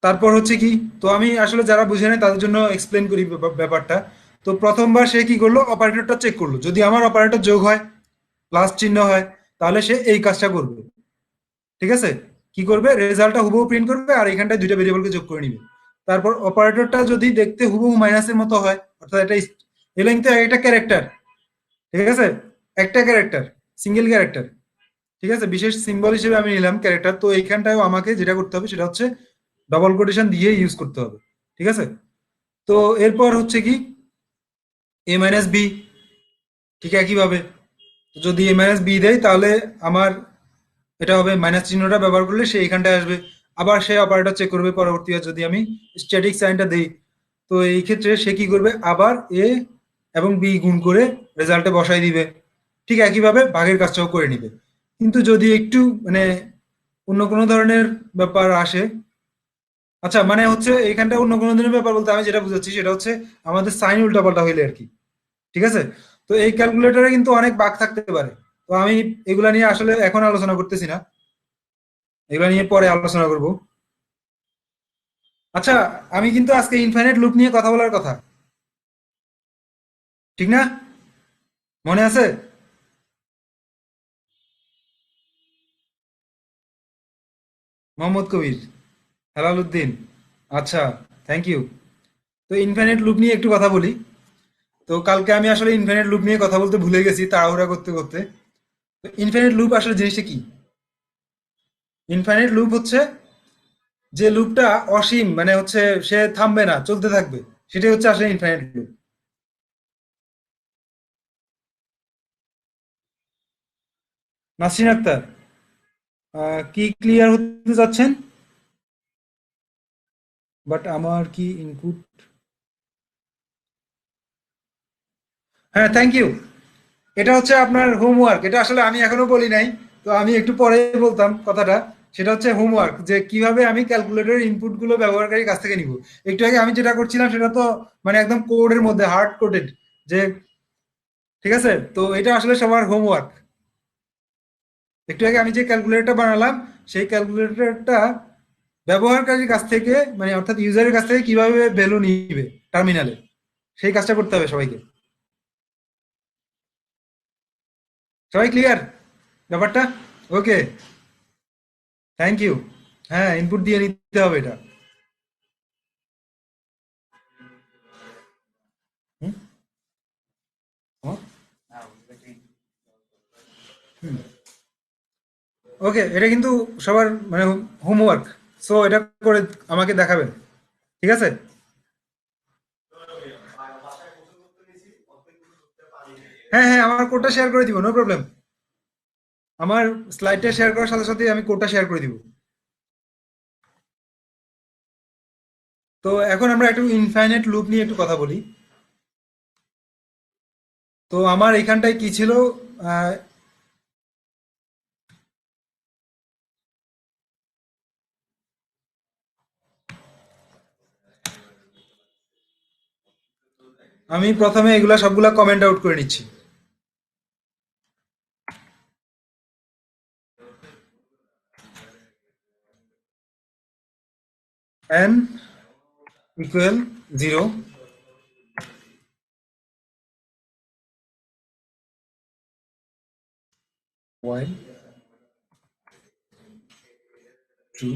তারপর হচ্ছে কি, তো আমি আসলে যারা বুঝে নাই তাদের জন্য এক্সপ্লেন করি ব্যাপারটা। তো প্রথমবার সে কি করলো, অপারেটরটা চেক করলো, যদি আমার অপারেটর যোগ হয়, প্লাস চিহ্ন হয়, তাহলে সে এই কাজটা করবে, ঠিক আছে। কি করবে, রেজাল্টটা হুবহু প্রিন্ট করবে আর এখানটায় দুইটা ভেরিয়েবলকে যোগ করে নিবে। তারপর অপারেটরটা যদি দেখতে হুবহু মাইনাসের মতো হয়, অর্থাৎ এটা এগুলো কিন্তু একটা ক্যারেক্টার, ঠিক আছে, একটা ক্যারেক্টার, সিঙ্গেল ক্যারেক্টার, ঠিক আছে, বিশেষ সিম্বল হিসেবে আমি নিলাম ক্যারেক্টার। তো এইখানটায় আমাকে যেটা করতে হবে সেটা হচ্ছে ডবল কোটেশন দিয়ে ইউজ করতে হবে, ঠিক আছে। তো এরপর হচ্ছে কি, এ মাইনাস বি, ঠিক একইভাবে যদি এ মাইনাস বি দেয়, তাহলে আমার এটা হবে মাইনাস চিহ্নটা ব্যবহার করলে সে এখানটায় আসবে। আবার সে অপারেটর চেক করবে পরবর্তীতে, যদি আমি স্ট্যাটিক সাইনটা দিই, তো এই ক্ষেত্রে সে কি করবে, আবার এ এবং বি গুণ করে রেজাল্টে বসাই দিবে। ঠিক একইভাবে ভাগের কাজটাও করে নিবে। কিন্তু যদি একটু মানে অন্য কোনো ধরনের ব্যাপার আসে, আচ্ছা মানে হচ্ছে এখানটা অন্য কোনো ধরনের ব্যাপার বলতে আমি যেটা বুঝাচ্ছি সেটা হচ্ছে আমাদের সাইন উল্টাপাল্টা হইলে আর কি, ঠিক আছে। তো এই ক্যালকুলেটরে কিন্তু অনেক বাগ থাকতে পারে। তো আমি এগুলা নিয়ে আসলে এখন আলোচনা করতেছি না, এগুলা নিয়ে পরে আলোচনা করব। আচ্ছা, আমি কিন্তু আজকে ইনফাইনাইট লুপ নিয়ে কথা বলার কথা, ঠিক না? মনে আছে? মোহাম্মদ কবির, হেলাল উদ্দিন, আচ্ছা, থ্যাংক ইউ। তো ইনফাইনাইট লুপ নিয়ে একটু কথা বলি। তো কালকে আমি আসলে ইনফাইনাইট লুপ নিয়ে কথা বলতে ভুলে গেছি তাড়াহুড়া করতে করতে। তো ইনফাইনাইট লুপ আসলে জিনিসটা কি? ইনফাইনাইট লুপ হচ্ছে যে লুপটা অসীম, মানে হচ্ছে সে থামবে না, চলতে থাকবে, সেটাই হচ্ছে আসলে ইনফাইনাইট লুপ। নাসরিন আক্তার, কি ক্লিয়ার হতে যাচ্ছেন? বাট আমার কি ইনপুট, হ্যাঁ থ্যাংক ইউ। এটা হচ্ছে আপনার হোমওয়ার্ক, এটা আসলে আমি এখনো বলি নাই, তো আমি একটু পরে বলতাম কথাটা। সেটা হচ্ছে হোমওয়ার্ক, যে কিভাবে আমি ক্যালকুলেটরের ইনপুট গুলো ব্যবহারকারীর কাছ থেকে নিব। একটু আগে আমি যেটা করছিলাম সেটা তো মানে একদম কোডের মধ্যে হার্ড কোডেড, যে ঠিক আছে, তো এটা আসলে সবার হোমওয়ার্ক। একটু আগে আমি যে ক্যালকুলেটরটা বানালাম, সেই ক্যালকুলেটরটা ব্যবহারকারীর কাছ থেকে, মানে অর্থাৎ ইউজারের কাছ থেকে কিভাবে ভ্যালু নিবে টার্মিনালে, সেই কাজটা করতে হবে সবাইকে। সবাই ক্লিয়ার ব্যাপারটা? ওকে, থ্যাংক ইউ। হ্যাঁ, ইনপুট দিয়ে নিতে হবে এটা। হুম, ওকে, এটা কিন্তু সবার মানে হোমওয়ার্ক। সো এটা করে আমাকে দেখাবেন, ঠিক আছে। হ্যাঁ হ্যাঁ, আমার কোডটা শেয়ার করে দিব, নো প্রবলেম। আমার স্লাইডটা শেয়ার করার সাথে সাথে আমি কোডটা শেয়ার করে দিব। তো এখন আমরা একটু ইনফাইনাইট লুপ নিয়ে একটু কথা বলি। তো আমার এখানটায় কি ছিল, আহ, আমি প্রথমে এগুলা সবগুলা কমেন্ট আউট করে নিচ্ছি। n equal 0, while true.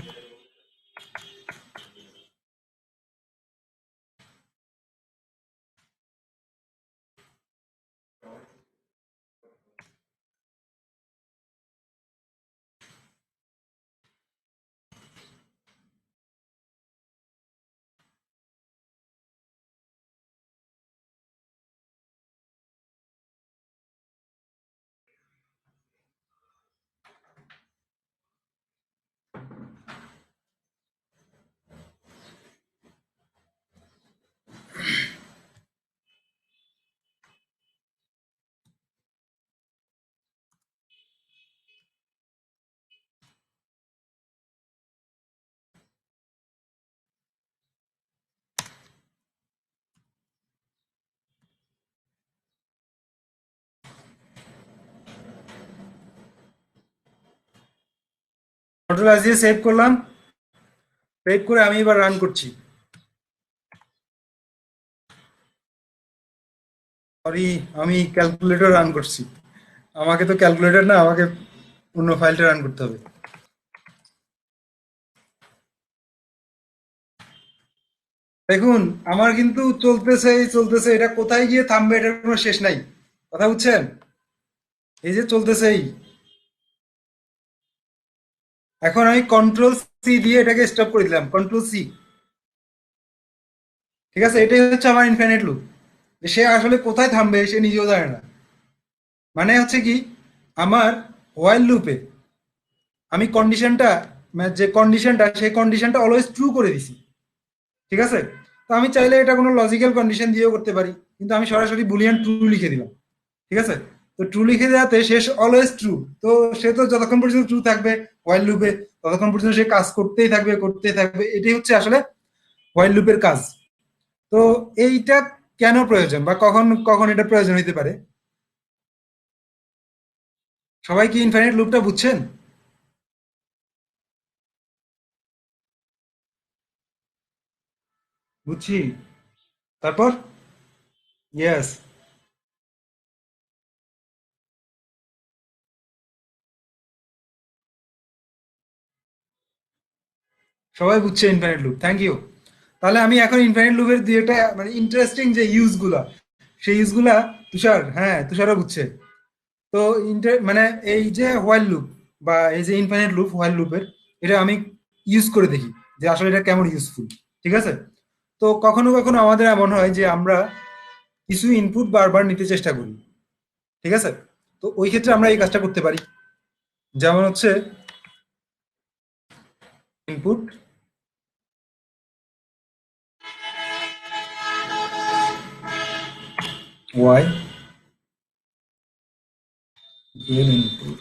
Control S দিয়ে সেভ করলাম, সেভ করে আমি এবার রান করছি। সরি, আমি ক্যালকুলেটর রান করছি। আমাকে তো ক্যালকুলেটর না, আমাকে অন্য ফাইলটা রান করতে হবে। দেখুন আমার কিন্তু চলতেছেই চলতেছে, এটা কোথায় গিয়ে থামবে এটার কোনো শেষ নাই। কথা বুঝছেন? এই যে চলতেছেই। এখন আমি কন্ট্রোল সি দিয়ে এটাকে স্টপ করে দিলাম, কন্ট্রোল সি। ঠিক আছে, এটাই হচ্ছে আমার ইনফিনিট লুপ। সে আসলে কোথায় থামবে সে নিজেও জানে না। মানে হচ্ছে কি, আমার হোয়াইল লুপে আমি কন্ডিশনটা, মানে যে কন্ডিশনটা সেই কন্ডিশনটা অলওয়েজ ট্রু করে দিছি। ঠিক আছে, তো আমি চাইলে এটা কোনো লজিক্যাল কন্ডিশন দিয়েও করতে পারি, কিন্তু আমি সরাসরি বুলিয়ান ট্রু লিখে দিলাম। ঠিক আছে, তো ট্রু লিখে দেওয়াতে শেষ অলওয়েজ ট্রু। তো সে তো যতক্ষণ পর্যন্ত ট্রু থাকবে হোয়াইল লুপে, ততক্ষণ পর্যন্ত সে কাজ করতেই থাকবে করতেই থাকবে। এটাই হচ্ছে আসলে হোয়াইল লুপের কাজ। তো এইটা কেন প্রয়োজন বা কখন কখন এটা প্রয়োজন হইতে পারে? সবাই কি ইনফাইনাইট লুপটা বুঝছেন? বুঝছি। তারপর ইয়েস, সবাই বুঝছে ইনফাইনাইট লুপ, থ্যাংক ইউ। তাহলে আমি এখন ইনফাইনাইট লুপের দুইটা মানে ইন্টারেস্টিং যে ইউজগুলা, সেই ইউজগুলা তুষার, হ্যাঁ তুষারও বুঝছে। তো মানে এই যে হোয়াইল লুপ বা এই যে ইনফাইনাইট লুপ হোয়াইল লুপের, এটা আমি ইউজ করে দেখি যে আসলে এটা কেমন ইউজফুল। ঠিক আছে, তো কখনো কখনো আমাদের এমন হয় যে আমরা কিছু ইনপুট বারবার নিতে চেষ্টা করি। ঠিক আছে, তো ওই ক্ষেত্রে আমরা এই কাজটা করতে পারি। যেমন হচ্ছে input Y input,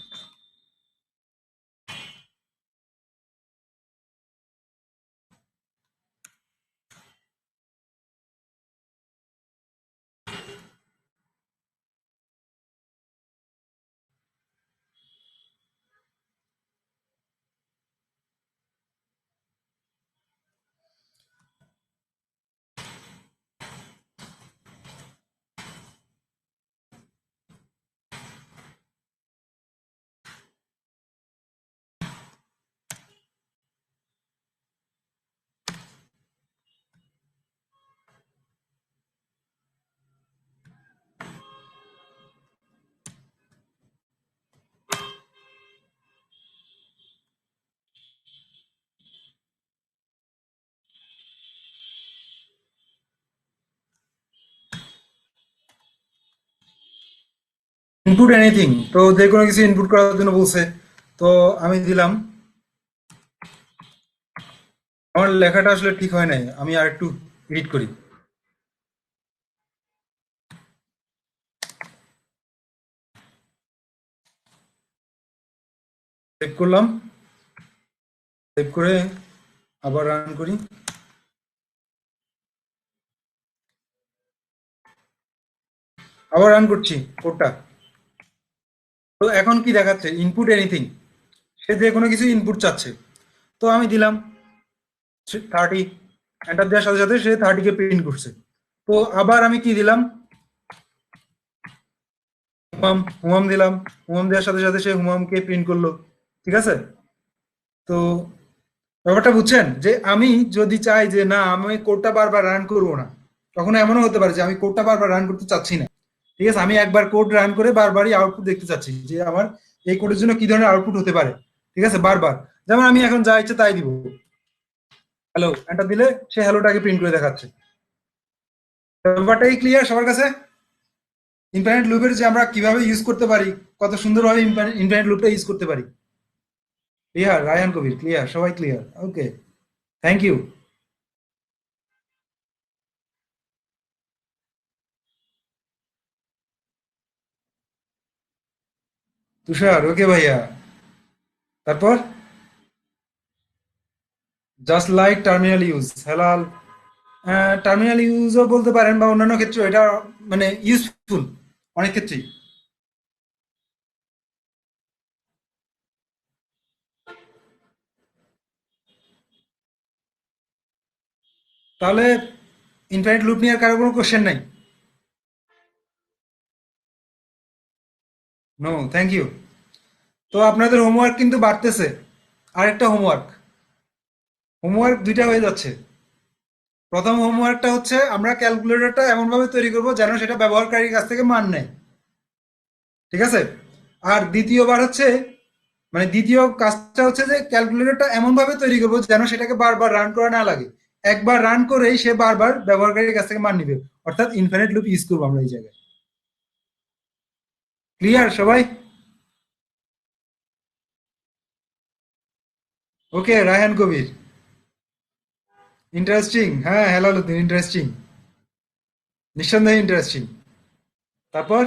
input anything. তো যে কোনো কিছু ইনপুট করার জন্য বলছে, তো আমি দিলাম। আমার লেখাটা আসলে ঠিক হয় নাই, আমি আর একটু এডিট করি। সেভ করলাম, সেভ করে আবার রান করি। আবার রান করছি কোডটা। তো এখন কি দেখাচ্ছে, ইনপুট এনিথিং। সে যে কোনো কিছু ইনপুট চাচ্ছে, তো আমি দিলাম 30। এন্টার দেওয়ার সাথে সাথে সে 30 কে প্রিন্ট করছে। তো আবার আমি কি দিলাম, হুমাম হুমাম দিলাম। হুমাম দেওয়ার সাথে সাথে সে হুমামকে প্রিন্ট করলো। ঠিক আছে, তো ব্যাপারটা বুঝছেন যে আমি যদি চাই যে না আমি কোডটা বারবার রান করবো না, তখন এমনও হতে পারে যে আমি কোডটা বারবার রান করতে চাচ্ছি না। ঠিক আছে, আমি একবার কোড রান করে বারবারই আউটপুট দেখতে চাচ্ছি যে আমার এই কোডের জন্য কি ধরনের আউটপুট হতে পারে। ঠিক আছে, বারবার। যেমন আমি এখন যা ইচ্ছে তাই দিব, হ্যালো এটা দিলে সে হ্যালোটাকে প্রিন্ট করে দেখাচ্ছে। ব্যাপারটা কি ক্লিয়ার সবার কাছে? ইনফাইনাইট লুপের যে আমরা কিভাবে ইউজ করতে পারি, কত সুন্দরভাবে ইনফাইনাইট লুপটা ইউজ করতে পারি। ক্লিয়ার? রায়ান কবির ক্লিয়ার? সবাই clear? Okay, thank you. Tushar okay ভাইয়া। তারপর just like terminal use Helal, terminal ইউজও বলতে পারেন বা অন্যান্য ক্ষেত্রে এটা মানে ইউজফুল অনেক ক্ষেত্রেই। তাহলে ইনফাইনাইট লুপ নিয়ে আর কারো কোনো কোশ্চেন নাই? No, thank you. তো আপনাদের হোমওয়ার্ক কিন্তু বাড়তেছে। আরেকটা হোমওয়ার্ক, হোমওয়ার্ক দুইটা হয়ে যাচ্ছে। প্রথম হোমওয়ার্কটা হচ্ছে আমরা ক্যালকুলেটরটা এমনভাবে তৈরি করব যেন সেটা ব্যবহারকারীর কাছ থেকে মান নেয়। ঠিক আছে? আর দ্বিতীয়বার হচ্ছে মানে দ্বিতীয় কাজটা হচ্ছে যে ক্যালকুলেটরটা এমনভাবে তৈরি করব যেন সেটাকে বারবার রান করা না লাগে। একবার রান করেই সে বারবার ব্যবহারকারীর কাছ থেকে মান নিবে। অর্থাৎ ইনফিনিট লুপ ইউজ করবো আমরা এই জায়গায়। ক্লিয়ার সবাই? Okay Raihan Kabir, interesting. হ্যাঁ হেলালুদ্দিন, ইন্টারেস্টিং, নিঃসন্দেহে ইন্টারেস্টিং। তারপর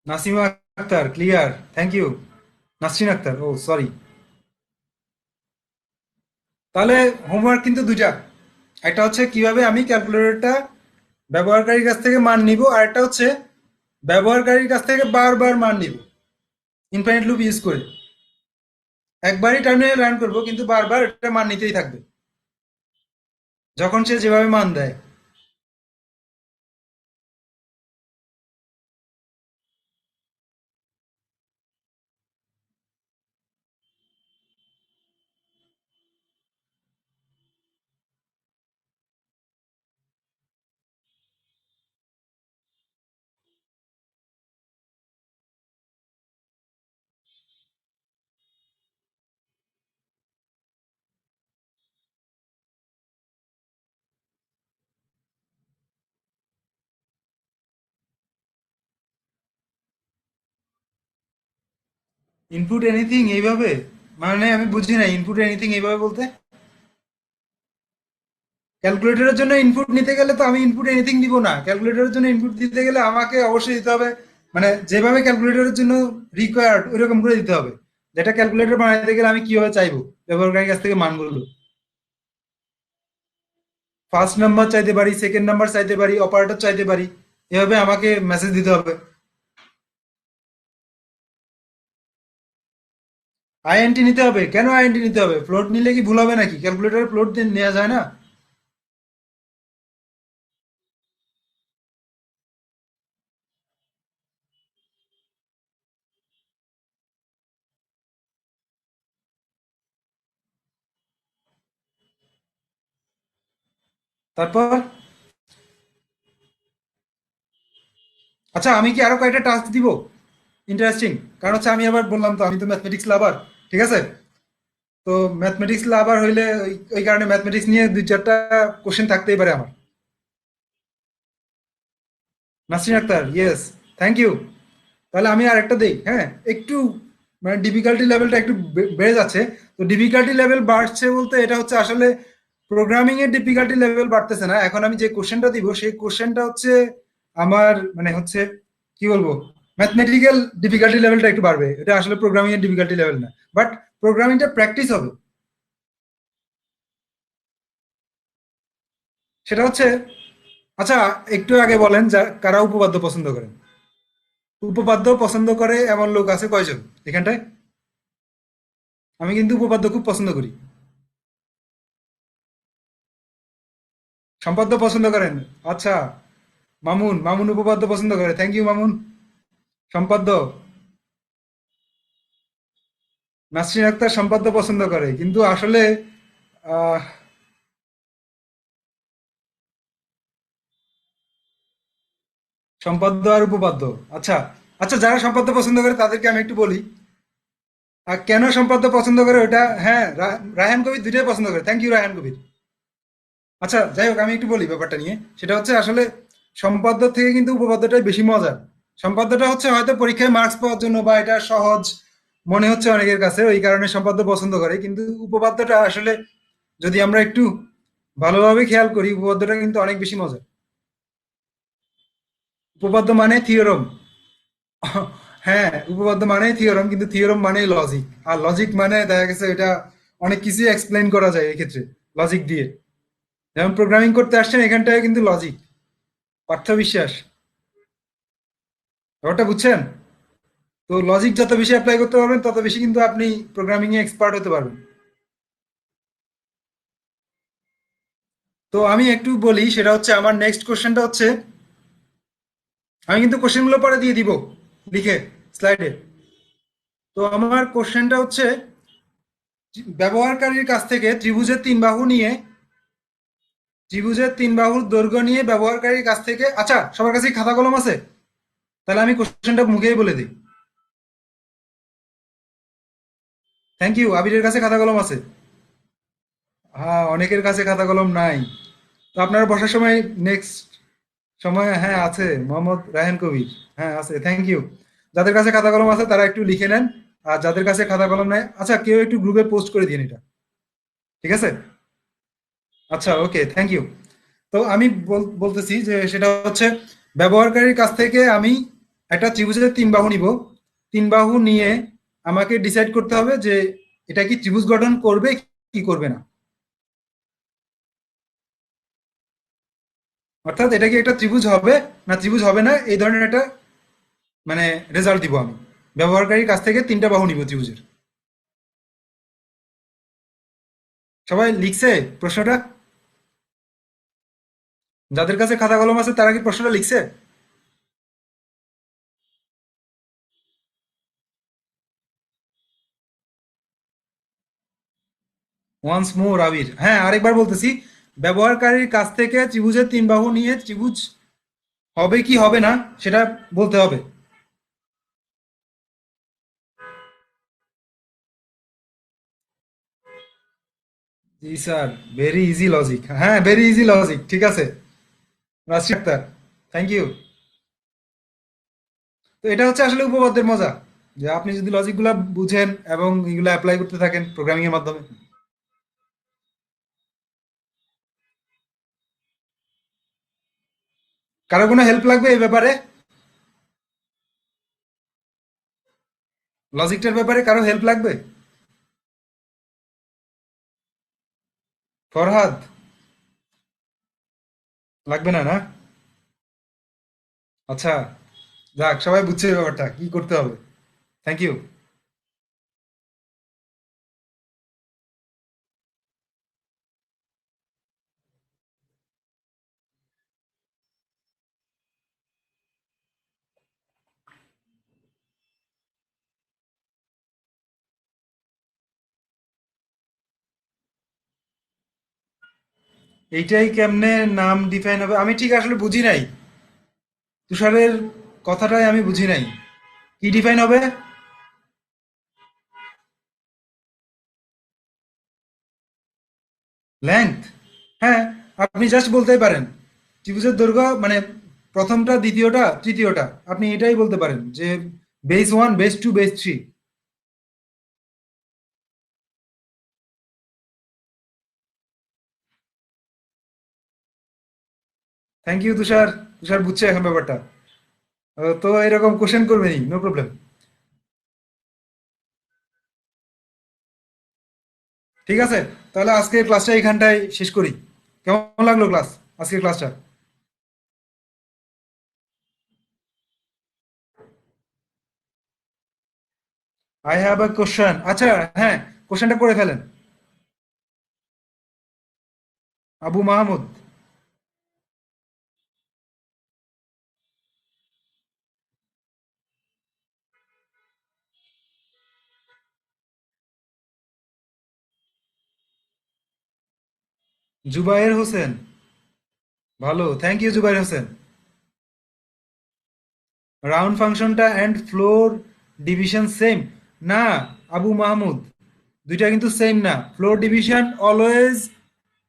Nasima Akter clear, thank you. Nasrin Akter, ও সরি। তাহলে হোমওয়ার্ক কিন্তু দুইটা, একটা হচ্ছে কিভাবে আমি ক্যালকুলেটরটা ব্যবহারকারীর কাছ থেকে মান নিব, আর একটা হচ্ছে ব্যবহারকারীর কাছ থেকে বারবার মান নিব ইনফাইনাইট লুপ ইউজ করে। একবারই টার্মিনাল রান করব কিন্তু বারবার এটা মান নিতেই থাকবে যখন সে যেভাবে মান দেয়। ইনপুট এনিথিং এইভাবে, মানে আমি বুঝি না ইনপুট এনিথিং এইভাবে বলতে। ক্যালকুলেটরের জন্য ইনপুট নিতে গেলে তো আমি ইনপুট এনিথিং দিব না। ক্যালকুলেটরের জন্য ইনপুট দিতে গেলে আমাকে অবশ্যই দিতে হবে মানে যেভাবে ক্যালকুলেটরের জন্য রিকোয়ার্ড ওইরকম করে দিতে হবে। যেটা ক্যালকুলেটর বানাতে গেলে আমি কিভাবে চাইবো ব্যবহারকারীর কাছ থেকে মানগুলো। ফার্স্ট নাম্বার চাইতে পারি, সেকেন্ড নাম্বার চাইতে পারি, অপারেটর চাইতে পারি, এভাবে আমাকে মেসেজ দিতে হবে। আইএনটি নিতে হবে? কেন আইএনটি নিতে হবে? ফ্লোট নিলে কি ভুল হবে নাকি? ক্যালকুলেটরে ফ্লোট নেওয়া যায় না? তারপর আচ্ছা আমি কি আরো কয়েকটা টাস্ক দিব? ইন্টারেস্টিং, কারণ হচ্ছে আমি আবার বললাম তো আমি তো ম্যাথমেটিক্স লাভার। ঠিক আছে, তো ম্যাথমেটিক্স লাভার হইলে ওই কারণে ম্যাথমেটিক্স নিয়ে দুই চারটা কোশ্চেন থাকতেই পারে আমার। Nasrin Akter yes, thank you. তাহলে আমি আর একটা দিই, হ্যাঁ একটু মানে ডিফিকাল্টি লেভেলটা একটু বেড়ে যাচ্ছে। তো ডিফিকাল্টি লেভেল বাড়ছে বলতে এটা হচ্ছে আসলে প্রোগ্রামিং এর ডিফিকাল্টি লেভেল বাড়তেছে না। এখন আমি যে কোশ্চেনটা দিব সেই কোশ্চেনটা হচ্ছে আমার মানে হচ্ছে কি বলবো, ম্যাথমেটিক্যাল ডিফিকাল্টি লেভেলটা একটু বাড়বে। এটা আসলে প্রোগ্রামিং এর ডিফিকাল্টি লেভেল না, বাট প্রোগ্রামিংটা প্র্যাকটিস হবে। সেটা হচ্ছে আচ্ছা একটু আগে বলেন যা কারা উপপাদ্য পছন্দ করেন। উপপাদ্য পছন্দ করে এমন লোক আছে কয়জন এখানটায়? আমি কিন্তু উপপাদ্য খুব পছন্দ করি। সম্পাদ্য পছন্দ করেন? আচ্ছা, মামুন, মামুন উপপাদ্য পছন্দ করে, থ্যাংক ইউ মামুন। সম্পাদ্য নাসরিন আক্তার সম্পাদ্য পছন্দ করে, কিন্তু আসলে আহ, সম্পাদ্য আর উপপাদ্য। আচ্ছা, আচ্ছা, যারা সম্পাদ্য পছন্দ করে তাদেরকে আমি একটু বলি। আর কেন সম্পাদ্য পছন্দ করে ওটা, হ্যাঁ, রায়হান কবির দুইটাই পছন্দ করে। থ্যাংক ইউ রায়হান কবির। আচ্ছা, যাই হোক, আমি একটু বলি ব্যাপারটা নিয়ে। সেটা হচ্ছে আসলে সম্পাদ্য থেকে কিন্তু উপপাদ্যটাই বেশি মজার। সম্পাদ্যটা হচ্ছে হয়তো পরীক্ষায় মার্কস পাওয়ার জন্য বা এটা সহজ মনে হচ্ছে অনেকের কাছে, ওই কারণে সম্পাদ্য পছন্দ করে, কিন্তু উপপাদ্যটা আসলে যদি আমরা একটু ভালোভাবে খেয়াল করি, উপপাদ্যটা কিন্তু অনেক বেশি মজার। উপপাদ্য মানে থিওরম। হ্যাঁ, উপপাদ্য মানে থিওরম, কিন্তু থিওরম মানে লজিক। আর লজিক মানে দেখা গেছে এটা অনেক কিছুই এক্সপ্লেইন করা যায় এই ক্ষেত্রে লজিক দিয়ে। যেমন প্রোগ্রামিং করতে আসছেন, এখানটায় কিন্তু লজিক। পার্থ বিশ্বাস, ব্যাপারটা বুঝছেন? তো লজিক যত বেশি অ্যাপ্লাই করতে পারবেন তত বেশি কিন্তু আপনি প্রোগ্রামিং এ এক্সপার্ট হতে পারবেন। তো আমি একটু বলি, সেটা হচ্ছে আমার নেক্সট কোশ্চেনটা হচ্ছে, আমি কিন্তু কোশ্চেনগুলো পরে দিয়ে দিব লিখে স্লাইডে। তো আমার কোশ্চেনটা হচ্ছে, ব্যবহারকারীর কাছ থেকে ত্রিভুজের তিন বাহুর দৈর্ঘ্য নিয়ে ব্যবহারকারীর কাছ থেকে, আচ্ছা, সবার কাছে খাতা কলম আছে? তাহলে আমি কোশ্চেনটা মুখেই বলে দিই। থ্যাংক ইউ, আবিরের কাছে খাতা কলম আছে। হ্যাঁ, অনেকের কাছে খাতা কলম নাই। তো আপনারা বসার সময় নেক্সট সময়, হ্যাঁ আছে, মোহাম্মদ রায়হান কবির। হ্যাঁ আছে, থ্যাংক ইউ। যাদের কাছে খাতা কলম আছে তারা একটু লিখে নেন। আর যাদের কাছে খাতা কলম নাই, আচ্ছা, কেউ একটু গ্রুপে পোস্ট করে দিন এটা। ঠিক আছে? আচ্ছা, ওকে, থ্যাংক ইউ। তো আমি বলতেছি যে সেটা হচ্ছে, ব্যবহারকারীর কাছ থেকে আমি একটা ত্রিভুজের তিন বাহু নিব। তিন বাহু নিয়ে আমাকে ডিসাইড করতে হবে যে এটা কি ত্রিভুজ গঠন করবে কি করবে না। অর্থাৎ এটা কি একটা ত্রিভুজ হবে না ত্রিভুজ হবে না, এই ধরনের একটা মানে রেজাল্ট দিব আমি। ব্যবহারকারীর কাছ থেকে তিনটা বাহু নিব ত্রিভুজের। সবাই লিখছে প্রশ্নটা? যাদের কাছে খাতা কলম আছে তারা কি প্রশ্নটা লিখছে? ওয়ান্স মোর আবির, হ্যাঁ, আরেকবার বলতেছি। ব্যবহারকারীর কাছ থেকে ত্রিভুজের তিন বাহু নিয়ে ত্রিভুজ হবে কি হবে না সেটা বলতে হবে। জি স্যার, ভেরি ইজি লজিক, হ্যাঁ, ভেরি ইজি লজিক, ঠিক আছে। রাশি আক্তার, থ্যাংক ইউ। তো এটা হচ্ছে আসলে উপপাদ্যের মজা, যে আপনি যদি লজিকগুলা বুঝেন এবং এগুলো অ্যাপ্লাই করতে থাকেন প্রোগ্রামিং এর মাধ্যমে। কারো কোনো হেল্প লাগবে এই ব্যাপারে? লজিকটার ব্যাপারে কারো হেল্প লাগবে? ফরহাদ, লাগবে না, না? আচ্ছা, যাক, সবাই বুঝছে ব্যাপারটা কি করতে হবে। Thank you. এইটাই কেমনে নাম ডিফাইন হবে আমি ঠিক আসলে বুঝি নাই। তুষারের কথাটাই আমি বুঝি নাই, কি ডিফাইন হবে? লেন্থ? হ্যাঁ, আপনি জাস্ট বলতেই পারেন ত্রিভুজের দৈর্ঘ্য মানে প্রথমটা, দ্বিতীয়টা, তৃতীয়টা, আপনি এটাই বলতে পারেন যে base one, base two, base three. Thank you Tushar. Tushar বুঝছে এখন ব্যাপারটা। তো এরকম কোশ্চেন করবেনি, নো প্রবলেম। ঠিক আছে, তাহলে আজকের ক্লাসটা এখানটায় শেষ করি। কেমন লাগলো ক্লাস, আজকের ক্লাসটা? আই হ্যাভ আ কোশ্চেন, আচ্ছা, হ্যাঁ, কোশ্চেনটা করে ফেলেন। আবু মাহমুদ। জুবায়ের হোসেন, ভালো, thank you Jubayer Hossain. Round ফাংশনটা অ্যান্ড ফ্লোর ডিভিশন সেম? না আবু মাহমুদ, দুইটা কিন্তু সেম না। ফ্লোর ডিভিশন অলওয়েজ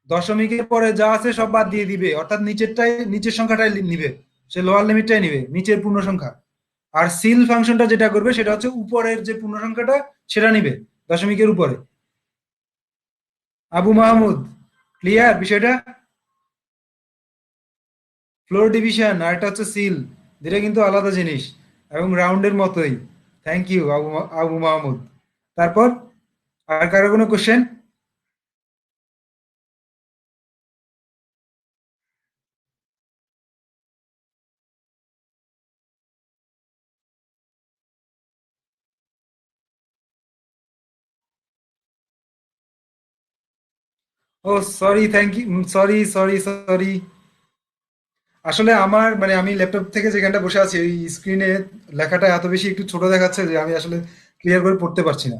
দশমিকের পরে যা আছে সব বাদ দিয়ে দিবে, অর্থাৎ নিচেরটাই, নিচের সংখ্যাটাই নিবে, সে লোয়ার লিমিটটাই নিবে, নিচের পূর্ণ সংখ্যা। আর সিল ফাংশনটা যেটা করবে সেটা হচ্ছে উপরের যে পূর্ণ সংখ্যাটা সেটা নিবে দশমিকের উপরে। আবু মাহমুদ, ক্লিয়ার বিষয়টা? ফ্লোর ডিভিশন আর একটা হচ্ছে সিল, দুটা কিন্তু আলাদা জিনিস এবং রাউন্ডের মতোই। Thank you Abu Mahmud. তারপর আর কারো কোনো কোশ্চেন? ও sorry, thank you, sorry sorry sorry. আসলে আমার মানে আমি ল্যাপটপ থেকে যেখানটা বসে আছি ওই স্ক্রিনে লেখাটা এত বেশি একটু ছোট দেখাচ্ছে যে আমি আসলে ক্লিয়ার করে পড়তে পারছি না।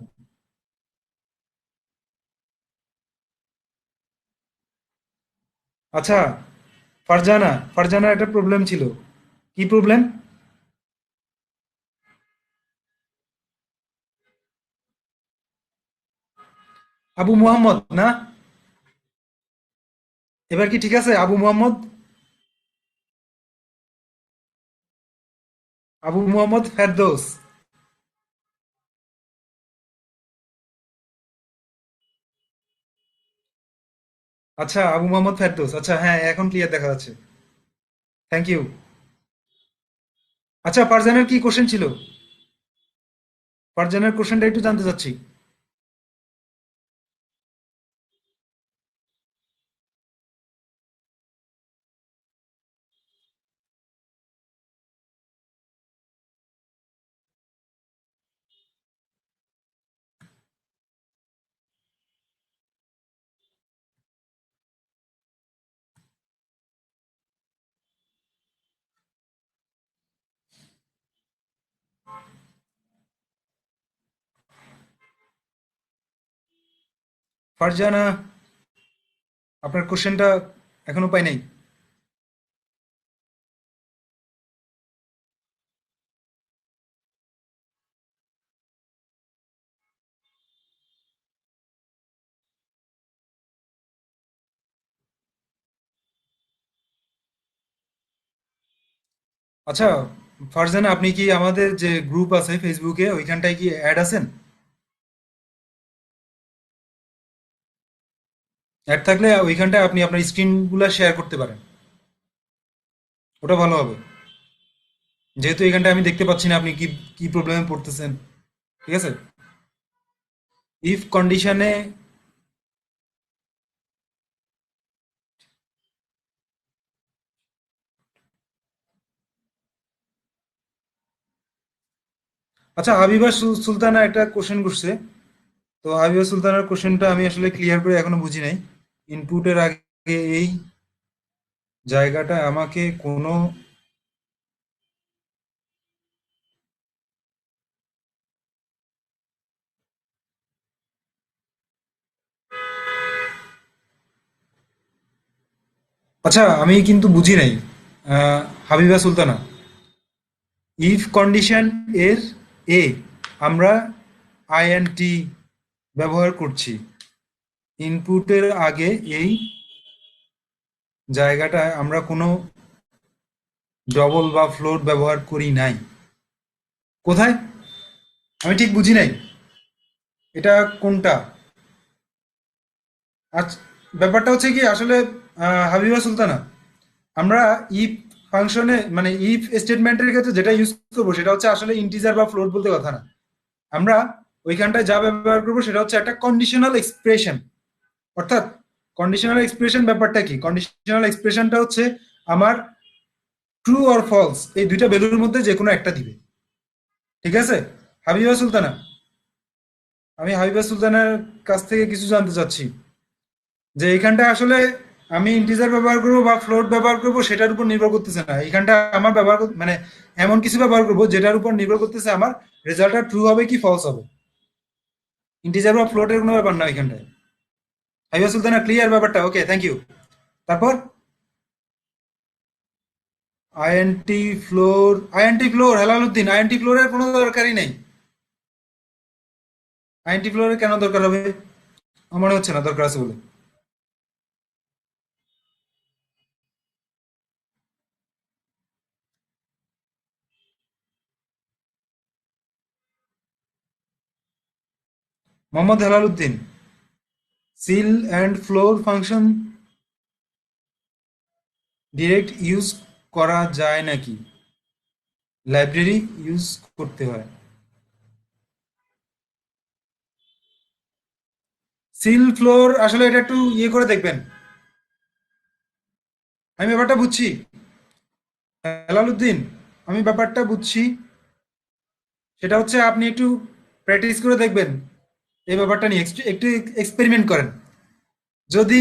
আচ্ছা, ফারজানা, ফারজানার একটা প্রবলেম ছিল। কি প্রবলেম? আবু মুহাম্মদ না? এবার কি ঠিক আছে আবু মুহাম্মদ? আবু মুহাম্মদ ফেরদৌস। আচ্ছা আবু মোহাম্মদ ফেরদৌস, আচ্ছা হ্যাঁ এখন ক্লিয়ার দেখা যাচ্ছে। Thank you. আচ্ছা ফারজানের কি কোশ্চেন ছিল? ফারজানের কোশ্চেনটা একটু জানতে চাচ্ছি। ফারজানা, আপনার কোশ্চেনটা এখনো পাই নাই। আচ্ছা ফারজানা, আপনি কি আমাদের যে গ্রুপ আছে ফেসবুকে ওইখানটায় কি অ্যাড আছেন? অ্যাড থাকলে ওইখানটায় আপনি আপনার স্ক্রিনগুলো শেয়ার করতে পারেন, ওটা ভালো হবে। যেহেতু এখানটায় আমি দেখতে পাচ্ছি না আপনি কি কি প্রবলেমে পড়তেছেন। ঠিক আছে? ইফ কন্ডিশনে, আচ্ছা হাবিবা সুলতানা একটা কোশ্চেন করছে। তো হাবিবা সুলতানার কোশ্চেনটা আমি আসলে ক্লিয়ার করে এখনো বুঝি নাই। ইনপুটের আগে এই জায়গাটা আমাকে কোনো, আচ্ছা আমি কিন্তু বুঝি নাই। হাবিবা সুলতানা, ইফ কন্ডিশন এর এ আমরা আইএনটি ব্যবহার করছি, ইনপুটের আগে এই জায়গাটায় আমরা কোনো ডবল বা ফ্লোট ব্যবহার করি নাই। কোথায়? আমি ঠিক বুঝি নাই এটা কোনটা। আচ্ছা, ব্যাপারটা হচ্ছে কি আসলে হাবিবা সুলতানা, আমরা ইফ ফাংশনে মানে ইফ স্টেটমেন্টের ক্ষেত্রে যেটা ইউজ করবো সেটা হচ্ছে আসলে ইন্টিজার বা ফ্লোট বলতে কথা না। আমরা ওইখানটায় যা ব্যবহার করবো সেটা হচ্ছে একটা কন্ডিশনাল এক্সপ্রেশন। অর্থাৎ কন্ডিশনাল এক্সপ্রেশন ব্যাপারটা কি? কন্ডিশনাল এক্সপ্রেশনটা হচ্ছে আমার ট্রু অর ফলস এই দুইটা ভ্যালুর মধ্যে যে কোনো একটা দিবে। ঠিক আছে হাবিবা সুলতানা, আমি হাবিবা সুলতানার কাছ থেকে কিছু জানতে চাচ্ছি যে এইখানটা আসলে আমি ইন্টিজার ব্যবহার করবো বা ফ্লোট ব্যবহার করবো সেটার উপর নির্ভর করতেছে না। এইখানটা আমার মানে এমন কিছু ব্যবহার করবো যেটার উপর নির্ভর করতেছে আমার রেজাল্টটা ট্রু হবে কি ফলস হবে। ইন্টিজার বা ফ্লোটের কোনো ব্যাপার না এখানটায়। হাবিবা সুলতানা ক্লিয়ার ব্যাপারটা? ওকে, থ্যাংক ইউ। তারপর আইএনটি ফ্লোর হেলালুদ্দিন, আইএনটি ফ্লোরের কোনো দরকারই নেই। আইএনটি ফ্লোরের কেন দরকার হবে? আমার মনে হচ্ছে না দরকার আছে বলে। Mohammad Helaluddin, seal and floor function direct use করা যায় নাকি লাইব্রেরি ইউজ করতে হয়? সিল ফ্লোর আসলে এটা একটু ইয়ে করে দেখবেন। আমি ব্যাপারটা বুঝছি হেলালুদ্দিন, আমি ব্যাপারটা বুঝছি। সেটা হচ্ছে আপনি একটু প্র্যাকটিস করে দেখবেন এই ব্যাপারটা নিয়ে, একটু এক্সপেরিমেন্ট করেন। যদি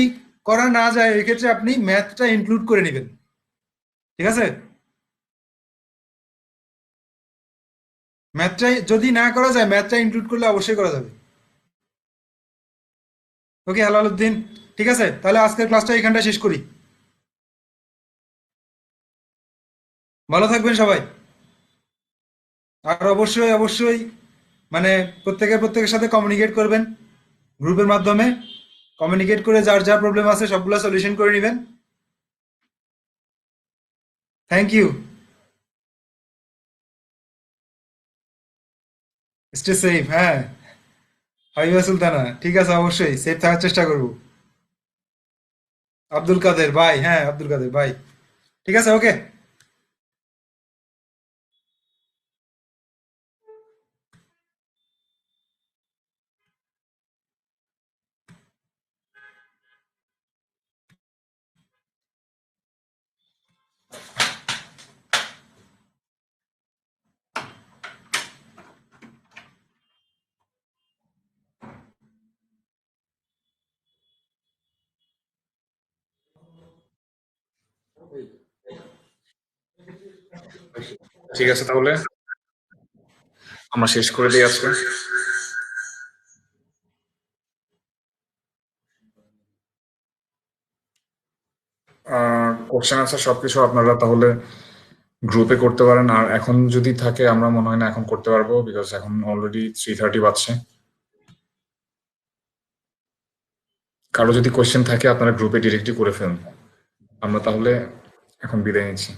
করা না যায় এক্ষেত্রে আপনি ম্যাথটা ইনক্লুড করে নেবেন, ঠিক আছে? ম্যাথটা যদি না করা যায় ম্যাথটা ইনক্লুড করলে অবশ্যই করা যাবে। ওকে হেলালুদ্দিন, ঠিক আছে, তাহলে আজকের ক্লাসটা এখানটা শেষ করি। ভালো থাকবেন সবাই। আর অবশ্যই অবশ্যই মানে প্রত্যেকের সাথে কমিউনিকেট করবেন গ্রুপের মাধ্যমে। কমিউনিকেট করে যার যা প্রবলেম আছে সবগুলো সলিউশন করে নেবেন। Thank you. Stay safe. হ্যাঁ, হাবিবা সুলতানা, ঠিক আছে, অবশ্যই সেফ থাকার চেষ্টা করব। আব্দুল কাদের ভাই, হ্যাঁ আব্দুল কাদের ভাই, ঠিক আছে, ওকে। ঠিক আছে, তাহলে আমরা শেষ করে দিই আজকে। কোশ্চেন আনসার সবকিছু আপনারা তাহলে গ্রুপে করতে পারেন, আর এখন যদি থাকে আমরা মনে হয় না এখন করতে পারবো, বিকজ এখন অলরেডি 3:30 বাজছে। কারো যদি কোশ্চেন থাকে আপনারা গ্রুপে ডিরেক্টলি করে ফেলুন। আমরা তাহলে এখন বিদায় নিচ্ছি।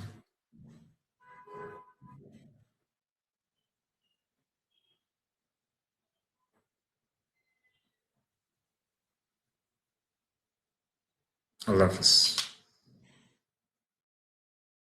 আল্লাহ হাফিজ।